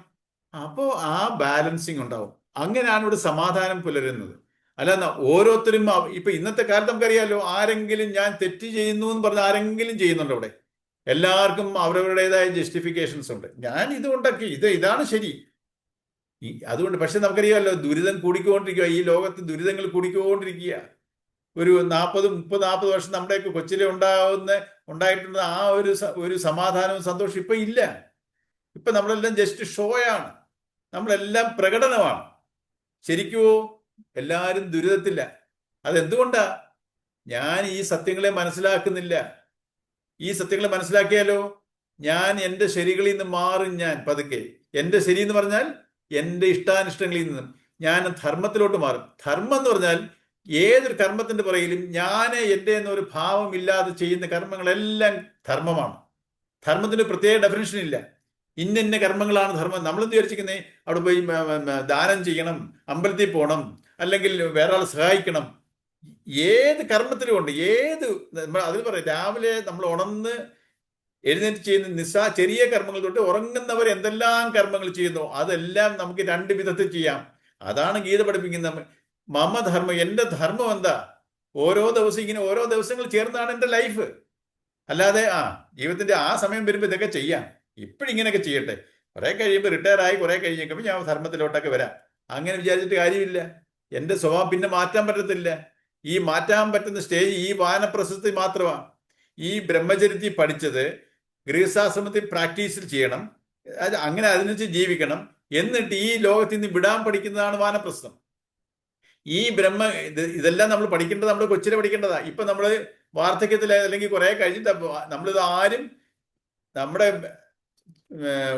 അപ്പോൾ ആ ബാലൻസിങ് ഉണ്ടാവും. അങ്ങനെയാണ് ഇവിടെ സമാധാനം പുലരുന്നത്. അല്ലാതെ ഓരോരുത്തരും ഇപ്പൊ ഇന്നത്തെ കാലത്ത് നമുക്കറിയാലോ, ആരെങ്കിലും ഞാൻ തെറ്റ് ചെയ്യുന്നു എന്ന് പറഞ്ഞ് ആരെങ്കിലും ചെയ്യുന്നുണ്ടോ അവിടെ? എല്ലാവർക്കും അവരവരുടേതായ ജസ്റ്റിഫിക്കേഷൻസ് ഉണ്ട്. ഞാൻ ഇതുകൊണ്ടൊക്കെ ഇതാണ് ശരി. അതുകൊണ്ട് പക്ഷെ നമുക്കറിയാമല്ലോ, ദുരിതം കൂടിക്കൊണ്ടിരിക്കുക. ഈ ലോകത്ത് ദുരിതങ്ങൾ കൂടിക്കൊണ്ടിരിക്കുക. ഒരു 40 വർഷം നമ്മുടെയൊക്കെ കൊച്ചിലെ ഉണ്ടായിട്ടുള്ള ആ ഒരു സമാധാനവും സന്തോഷം ഇപ്പൊ ഇല്ല. ഇപ്പൊ നമ്മളെല്ലാം ജസ്റ്റ് ഷോയാണ്, നമ്മളെല്ലാം പ്രകടനമാണ്. ശരിക്കുമോ എല്ലാവരും ദുരിതത്തില്ല. അതെന്തുകൊണ്ടാ? ഞാൻ ഈ സത്യങ്ങളെ മനസ്സിലാക്കുന്നില്ല. ഈ സത്യങ്ങളെ മനസ്സിലാക്കിയാലോ ഞാൻ എൻ്റെ ശരികളിൽ നിന്ന് മാറും. ഞാൻ പതുക്കെ എൻ്റെ ശരി എന്ന് പറഞ്ഞാൽ എൻ്റെ ഇഷ്ടാനിഷ്ടങ്ങളിൽ നിന്നും ഞാൻ ധർമ്മത്തിലോട്ട് മാറും. ധർമ്മം എന്ന് പറഞ്ഞാൽ ഏതൊരു കർമ്മത്തിന്റെ പുറകിലും ഞാൻ എൻ്റെ എന്നൊരു ഭാവം ഇല്ലാതെ ചെയ്യുന്ന കർമ്മങ്ങളെല്ലാം ധർമ്മമാണ്. ധർമ്മത്തിന് പ്രത്യേക ഡെഫിനിഷൻ ഇല്ല. ഇന്ന കർമ്മങ്ങളാണ് ധർമ്മം. നമ്മളെന്ത് വിചാരിച്ചിരിക്കുന്നത്? അവിടെ പോയി ദാനം ചെയ്യണം, അമ്പലത്തിൽ പോകണം, അല്ലെങ്കിൽ വേറെ ആളെ സഹായിക്കണം. ഏത് കർമ്മത്തിലും ഉണ്ട്. അതിൽ പറയും, രാവിലെ നമ്മൾ ഉണർന്ന് എഴുന്നേറ്റ് ചെയ്യുന്ന ചെറിയ കർമ്മങ്ങൾ തൊട്ട് ഉറങ്ങുന്നവർ എന്തെല്ലാം കർമ്മങ്ങൾ ചെയ്യുന്നു അതെല്ലാം നമുക്ക് 2 വിധത്തിൽ ചെയ്യാം. അതാണ് ഗീത പഠിപ്പിക്കുന്നത്. മമധർമ്മം, എൻ്റെ ധർമ്മം എന്താ? ഓരോ ദിവസങ്ങൾ ചേർന്നാണ് എൻ്റെ ലൈഫ്. അല്ലാതെ ജീവിതത്തിന്റെ ആ സമയം വരുമ്പോൾ ഇതൊക്കെ ചെയ്യാം, ഇപ്പോഴിങ്ങനെയൊക്കെ ചെയ്യട്ടെ, കുറെ കഴിയുമ്പോൾ റിട്ടയർ ആയി കുറെ കഴിഞ്ഞേക്കുമ്പോൾ ഞാൻ ധർമ്മത്തിലോട്ടൊക്കെ വരാം, അങ്ങനെ വിചാരിച്ചിട്ട് കാര്യമില്ല. എൻ്റെ സ്വഭാവം പിന്നെ മാറ്റാൻ പറ്റത്തില്ല. ഈ മാറ്റാൻ പറ്റുന്ന സ്റ്റേജ് ഈ വാനപ്രശസ്തി മാത്രമാണ്. ഈ ബ്രഹ്മചര്യത്തിൽ പഠിച്ചത് ഗൃഹസ്ഥാശ്രമത്തിൽ പ്രാക്ടീസിൽ ചെയ്യണം, അങ്ങനെ അതിനനുസരിച്ച് ജീവിക്കണം. എന്നിട്ട് ഈ ലോകത്തിൽ നിന്ന് വിടാൻ പഠിക്കുന്നതാണ് വാനപ്രസ്ഥം. ഇതെല്ലാം നമ്മൾ പഠിക്കേണ്ടത് നമ്മുടെ കൊച്ചിലെ പഠിക്കേണ്ടതാ. ഇപ്പൊ നമ്മൾ വാർദ്ധക്യത്തിൽ അല്ലെങ്കിൽ കുറെ കഴിഞ്ഞിട്ട് നമ്മളിത് ആരും നമ്മുടെ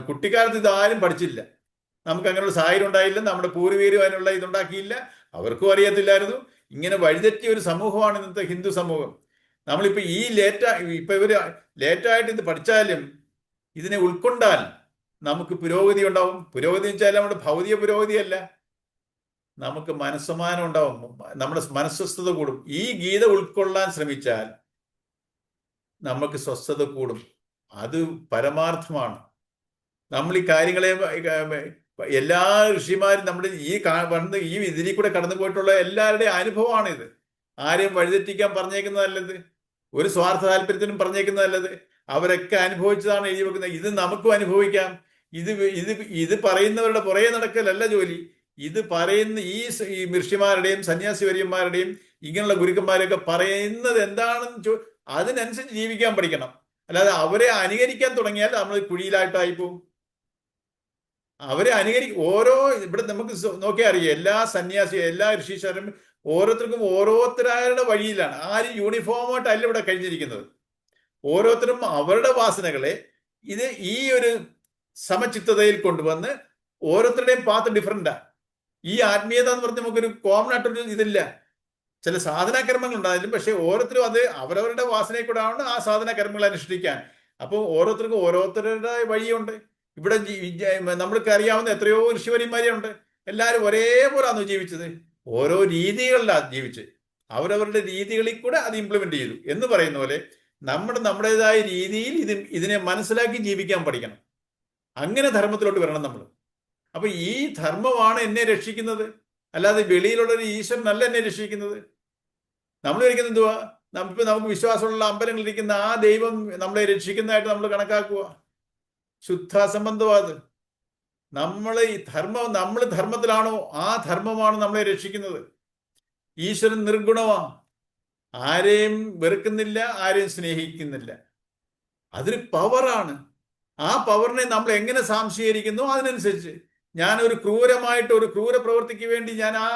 കുട്ടിക്കാലത്ത് ഇതാരും പഠിച്ചില്ല. നമുക്ക് അങ്ങനെയുള്ള സാഹചര്യം ഉണ്ടായില്ല. നമ്മുടെ പൂർവീകരും അതിനുള്ള ഇതുണ്ടാക്കിയില്ല. അവർക്കും അറിയത്തില്ലായിരുന്നു. ഇങ്ങനെ വഴിതെറ്റിയ ഒരു സമൂഹമാണ് ഇന്നത്തെ ഹിന്ദു സമൂഹം. നമ്മളിപ്പോ ഇവര് ലേറ്റായിട്ട് ഇത് പഠിച്ചാലും ഇതിനെ ഉൾക്കൊണ്ടാൽ നമുക്ക് പുരോഗതി ഉണ്ടാവും. പുരോഗതി വെച്ചാൽ നമ്മുടെ ഭൗതിക പുരോഗതിയല്ല, നമുക്ക് മനസ്സമാനം ഉണ്ടാവും, നമ്മുടെ മനസ്വസ്ഥത കൂടും. ഈ ഗീത ഉൾക്കൊള്ളാൻ ശ്രമിച്ചാൽ നമുക്ക് സ്വസ്ഥത കൂടും. അത് പരമാർത്ഥമാണ്. നമ്മൾ ഈ കാര്യങ്ങളെ എല്ലാ ഋഷിമാരും നമ്മുടെ ഈ ഇതിൽ കൂടെ കടന്നു പോയിട്ടുള്ള എല്ലാവരുടെയും അനുഭവമാണിത്. ആരെയും വഴിതെറ്റിക്കാൻ പറഞ്ഞേക്കുന്നതല്ലത്, ഒരു സ്വാർത്ഥ താല്പര്യത്തിനും പറഞ്ഞേക്കുന്നതല്ലത്. അവരൊക്കെ അനുഭവിച്ചതാണ് എഴുതി വെക്കുന്നത്. ഇത് നമുക്കും അനുഭവിക്കാം. ഇത് പറയുന്നവരുടെ പുറകെ നടക്കലല്ല ജോലി. ഇത് പറയുന്ന ഈ ഋഷിമാരുടെയും സന്യാസിവര്യന്മാരുടെയും ഇങ്ങനെയുള്ള ഗുരുക്കന്മാരൊക്കെ പറയുന്നത് എന്താണെന്ന് അതിനനുസരിച്ച് ജീവിക്കാൻ പഠിക്കണം. അല്ലാതെ അവരെ അനുകരിക്കാൻ തുടങ്ങിയാൽ നമ്മൾ കുഴിയിലായിട്ടായി പോകും. അവരെ ഇവിടെ നമുക്ക് നോക്കിയാൽ അറിയാം, എല്ലാ സന്യാസിയും എല്ലാ ഋഷീശ്വരും ഓരോരുത്തർക്കും ഓരോരുത്തരുടെ വഴിയിലാണ്. ആരും യൂണിഫോമായിട്ടല്ല ഇവിടെ കഴിഞ്ഞിരിക്കുന്നത്. ഓരോരുത്തരും അവരുടെ വാസനകളെ ഈ ഒരു സമചിത്തതയിൽ കൊണ്ടുവന്ന് ഓരോരുത്തരുടെയും പാത്ത് ഡിഫറൻറ്റാ. ഈ ആത്മീയത എന്ന് പറഞ്ഞാൽ നമുക്കൊരു കോമൺ ആയിട്ടൊരു ഇതില്ല. ചില സാധനാകർമ്മങ്ങൾ ഉണ്ടായാലും പക്ഷെ ഓരോരുത്തരും അത് അവരവരുടെ വാസനയിൽ കൂടെ ആണ് ആ സാധനാകർമ്മങ്ങൾ അനുഷ്ഠിക്കാൻ. അപ്പോൾ ഓരോരുത്തർക്കും ഓരോരുത്തരുടെ വഴിയുണ്ട്. ഇവിടെ നമ്മൾക്ക് അറിയാവുന്ന എത്രയോ ഋഷിവര്യന്മാരുണ്ട്. എല്ലാവരും ഒരേപോലാണോ ജീവിച്ചത്? ഓരോ രീതികളിലാണ് ജീവിച്ച് അവരവരുടെ രീതികളിൽ കൂടെ അത് ഇംപ്ലിമെന്റ് ചെയ്തു എന്ന് പറയുന്ന പോലെ നമ്മുടേതായ രീതിയിൽ ഇതിനെ മനസ്സിലാക്കി ജീവിക്കാൻ പഠിക്കണം. അങ്ങനെ ധർമ്മത്തിലോട്ട് വരണം നമ്മൾ. അപ്പൊ ഈ ധർമ്മമാണ് എന്നെ രക്ഷിക്കുന്നത്, അല്ലാതെ വെളിയിലുള്ള ഒരു ഈശ്വരനല്ല എന്നെ രക്ഷിക്കുന്നത്. നമ്മൾ ഇരിക്കുന്നത് എന്തുവാ? ഇപ്പൊ നമുക്ക് വിശ്വാസമുള്ള അമ്പലങ്ങളിൽ ഇരിക്കുന്ന ആ ദൈവം നമ്മളെ രക്ഷിക്കുന്നതായിട്ട് നമ്മൾ കണക്കാക്കുക. ശുദ്ധാസംബന്ധമാത്. നമ്മൾ ധർമ്മത്തിലാണോ ആ ധർമ്മമാണ് നമ്മളെ രക്ഷിക്കുന്നത്. ഈശ്വരൻ നിർഗുണമാണ്, ആരെയും വെറുക്കുന്നില്ല, ആരെയും സ്നേഹിക്കുന്നില്ല. അതൊരു പവറാണ്. ആ പവറിനെ നമ്മൾ എങ്ങനെ സംശീകരിക്കുന്നു അതിനനുസരിച്ച്. ഞാൻ ഒരു ക്രൂരമായിട്ട് ഒരു ക്രൂര പ്രവൃത്തിക്ക് വേണ്ടി ഞാൻ ആ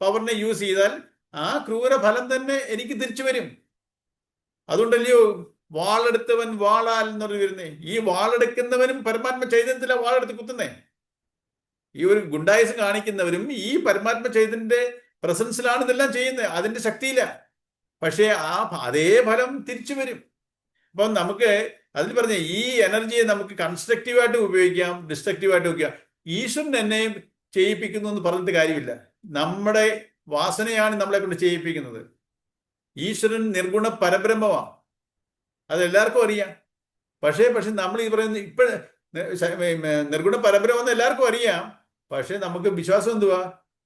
പവറിനെ യൂസ് ചെയ്താൽ ആ ക്രൂര ഫലം തന്നെ എനിക്ക് തിരിച്ചു വരും. അതുകൊണ്ടല്ലയോ വാളെടുത്തവൻ വാളാൽ എന്ന് വരുന്നേ. ഈ വാളെടുക്കുന്നവനും പരമാത്മ ചൈതന്യത്തിലെ വാളെടുത്ത് കുത്തുന്നേ. ഈ ഒരു ഗുണ്ടായുസം കാണിക്കുന്നവരും ഈ പരമാത്മ ചൈതന്യന്റെ പ്രസൻസിലാണ് ഇതെല്ലാം ചെയ്യുന്നത്, അതിന്റെ ശക്തിയില്ല. പക്ഷേ അതേ ഫലം തിരിച്ചു വരും. അപ്പം നമുക്ക് അതിൽ പറഞ്ഞ ഈ എനർജിയെ നമുക്ക് കൺസ്ട്രക്റ്റീവായിട്ട് ഉപയോഗിക്കാം, ഡിസ്ട്രക്റ്റീവായിട്ട് ഉപയോഗിക്കാം. ഈശ്വരൻ എന്നെ ചെയ്യിപ്പിക്കുന്നു എന്ന് പറഞ്ഞിട്ട് കാര്യമില്ല. നമ്മുടെ വാസനയാണ് നമ്മളെ കൊണ്ട് ചെയ്യിപ്പിക്കുന്നത്. ഈശ്വരൻ നിർഗുണ പരബ്രഹ്മമാണ്, അതെല്ലാവർക്കും അറിയാം. പക്ഷേ നമ്മൾ ഈ പറയുന്ന നിർഗുണ പരബ്രഹ്മം എന്ന് എല്ലാവർക്കും അറിയാം. പക്ഷേ നമുക്ക് വിശ്വാസം എന്തുവാ?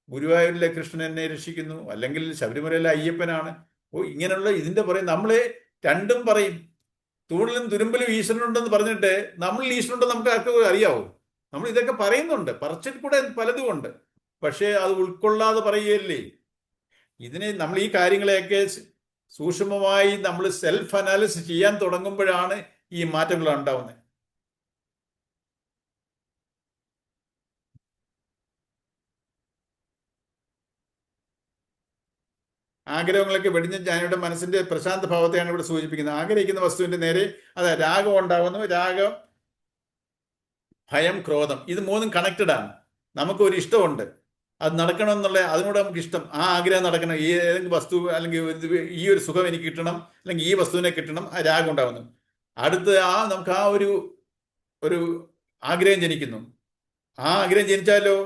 ഗുരുവായൂരിലെ കൃഷ്ണൻ എന്നെ രക്ഷിക്കുന്നു, അല്ലെങ്കിൽ ശബരിമലയിലെ അയ്യപ്പനാണ്. ഇങ്ങനെയുള്ള ഇതിന്റെ പറയും നമ്മളെ രണ്ടും പറയും. തൂണിലും തുരുമ്പിലും ഈശ്വരനുണ്ടെന്ന് പറഞ്ഞിട്ട് നമ്മൾ ഈശ്വരനുണ്ടെന്ന് നമുക്ക് ആർക്കും അറിയാവോ? നമ്മൾ ഇതൊക്കെ പറയുന്നുണ്ട്, പറച്ചിൽ കൂടെ പലതും ഉണ്ട്. പക്ഷേ അത് ഉൾക്കൊള്ളാതെ പറയുകയല്ലേ. ഇതിനെ നമ്മൾ ഈ കാര്യങ്ങളെയൊക്കെ സൂക്ഷ്മമായി നമ്മൾ സെൽഫ് അനാലിസിസ് ചെയ്യാൻ തുടങ്ങുമ്പോഴാണ് ഈ മാറ്റങ്ങൾ ഉണ്ടാവുന്നത്. ആഗ്രഹങ്ങളൊക്കെ വെടിഞ്ഞ ജ്ഞാനിയുടെ മനസ്സിന്റെ പ്രശാന്ത ഭാവത്തെയാണ് ഇവിടെ സൂചിപ്പിക്കുന്നത്. ആഗ്രഹിക്കുന്ന വസ്തുവിന്റെ നേരെ രാഗം ഉണ്ടാകുന്നു. രാഗം, ഭയം, ക്രോധം, ഇത് മൂന്നും കണക്റ്റഡ് ആണ്. നമുക്കൊരു ഇഷ്ടമുണ്ട്, അത് നടക്കണമെന്നുള്ള, അതിനോട് നമുക്ക് ഇഷ്ടം, ആ ആഗ്രഹം നടക്കണം. ഈ ഏതെങ്കിലും വസ്തു അല്ലെങ്കിൽ ഈ ഒരു സുഖം എനിക്ക് കിട്ടണം, അല്ലെങ്കിൽ ഈ വസ്തുവിനെ കിട്ടണം, ആ രാഗം ഉണ്ടാകുന്നു. അടുത്ത് നമുക്ക് ആ ഒരു ആഗ്രഹം ജനിക്കുന്നു. ആ ആഗ്രഹം ജനിച്ചാലോ,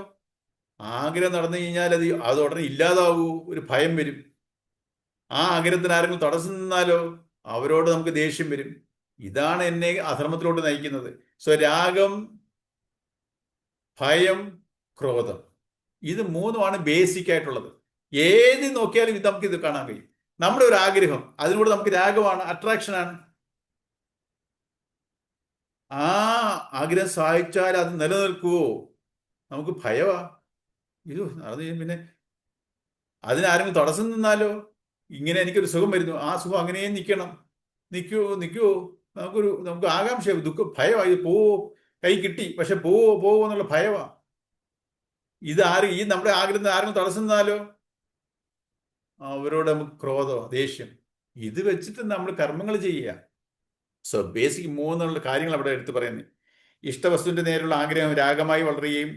ആഗ്രഹം നടന്നു കഴിഞ്ഞാൽ അത് ഉടനെ ഇല്ലാതാവൂ, ഒരു ഭയം വരും. ആ ആഗ്രഹത്തിന് ആരെങ്കിലും തടസ്സം നിന്നാലോ അവരോട് നമുക്ക് ദേഷ്യം വരും. ഇതാണ് എന്നെ അധർമ്മത്തിലോട്ട് നയിക്കുന്നത്. സോ രാഗം, ഭയം, ക്രോധം, ഇത് മൂന്നുമാണ് ബേസിക് ആയിട്ടുള്ളത്. ഏത് നോക്കിയാലും ഇത് നമുക്ക് കാണാൻ കഴിയും. നമ്മുടെ ഒരു ആഗ്രഹം, അതിനോട് നമുക്ക് രാഗമാണ്, അട്രാക്ഷനാണ്. ആ ആഗ്രഹം സാധിച്ചാൽ അത് നിലനിൽക്കുവോ? നമുക്ക് ഭയവാ. ഇത് അത് പിന്നെ അതിനാരെങ്കിലും തടസ്സം നിന്നാലോ, ഇങ്ങനെ എനിക്കൊരു സുഖം വരുന്നു, ആ സുഖം അങ്ങനെ നിൽക്കുവോ, നമുക്ക് ആകാംക്ഷ, ദുഃഖം, ഭയവാ. ഇത് പോവോ, കൈ കിട്ടി പക്ഷെ പോവോ എന്നുള്ള ഭയവാ. ഈ നമ്മുടെ ആഗ്രഹത്തിന് ആരെങ്കിലും തടസ്സം നിന്നാലോ അവരോട് നമുക്ക് ക്രോധോ, ദേഷ്യം. ഇത് വെച്ചിട്ട് നമ്മൾ കർമ്മങ്ങൾ ചെയ്യുക. സോ ബേസിക് മൂന്നുള്ള കാര്യങ്ങൾ അവിടെ എടുത്തു പറയുന്നത്. ഇഷ്ടവസ്തുവിന്റെ നേരെയുള്ള ആഗ്രഹം രാഗമായി വളരുകയും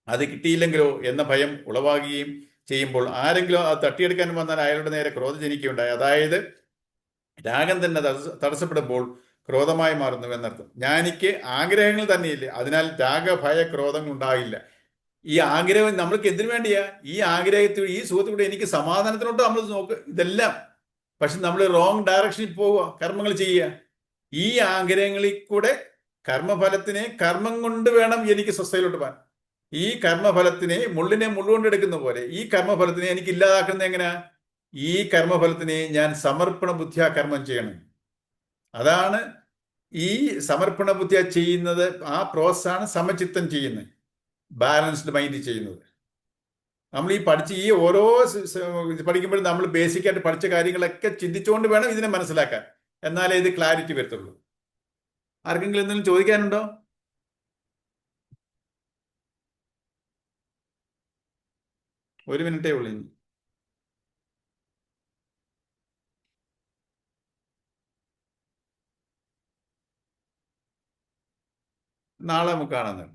അത് കിട്ടിയില്ലെങ്കിലോ എന്ന ഭയം ഉളവാകുകയും ചെയ്യുമ്പോൾ ആരെങ്കിലും അത് തട്ടിയെടുക്കാൻ വന്നാൽ അയാളുടെ നേരെ ക്രോധം ജനിക്കുകയുണ്ടായി. അതായത് രാഗം തന്നെ തടസ്സപ്പെടുമ്പോൾ ക്രോധമായി മാറുന്നു എന്നർത്ഥം. ജ്ഞാനിക്ക് ആഗ്രഹങ്ങൾ തന്നെയില്ല, അതിനാൽ രാഗഭയ ക്രോധങ്ങൾ ഉണ്ടാകില്ല. ഈ ആഗ്രഹം നമ്മൾക്ക് എന്തിനു വേണ്ടിയാ? ഈ ആഗ്രഹത്തിൽ, ഈ സുഖത്തിലൂടെ എനിക്ക് സമാധാനത്തിലോട്ട് നമ്മൾ ഇതെല്ലാം. പക്ഷെ നമ്മൾ റോങ് ഡയറക്ഷനിൽ പോവുക, കർമ്മങ്ങൾ ചെയ്യുക. ഈ ആഗ്രഹങ്ങളിൽ കൂടെ കർമ്മഫലത്തിനെ കർമ്മം കൊണ്ട് വേണം എനിക്ക് സ്വസ്ഥയിലോട്ട് പോകാൻ. ഈ കർമ്മഫലത്തിനെ മുള്ളിനെ മുള്ളുകൊണ്ട് എടുക്കുന്ന പോലെ ഈ കർമ്മഫലത്തിനെ എനിക്ക് ഇല്ലാതാക്കുന്നത് എങ്ങനെയാ? ഈ കർമ്മഫലത്തിനെ ഞാൻ സമർപ്പണ ബുദ്ധിയാ കർമ്മം ചെയ്യണം. അതാണ് ഈ സമർപ്പണ ബുദ്ധിയാ ചെയ്യുന്നത്. ആ പ്രോസസ്സാണ് സമചിത്തം ചെയ്യുന്നത്, ബാലൻസ്ഡ് മൈൻഡ് ചെയ്യുന്നത്. നമ്മൾ ഈ ഓരോ പഠിക്കുമ്പോഴും നമ്മൾ ബേസിക്കായിട്ട് പഠിച്ച കാര്യങ്ങളൊക്കെ ചിന്തിച്ചുകൊണ്ട് വേണം ഇതിനെ മനസ്സിലാക്കാൻ. എന്നാലേ ഇത് ക്ലാരിറ്റി വരത്തുള്ളൂ. ആർക്കെങ്കിലും എന്തെങ്കിലും ചോദിക്കാനുണ്ടോ? ഒരു മിനിറ്റേ ഉള്ളൂ ഇനി. നാളെ നമുക്ക് കാണാം.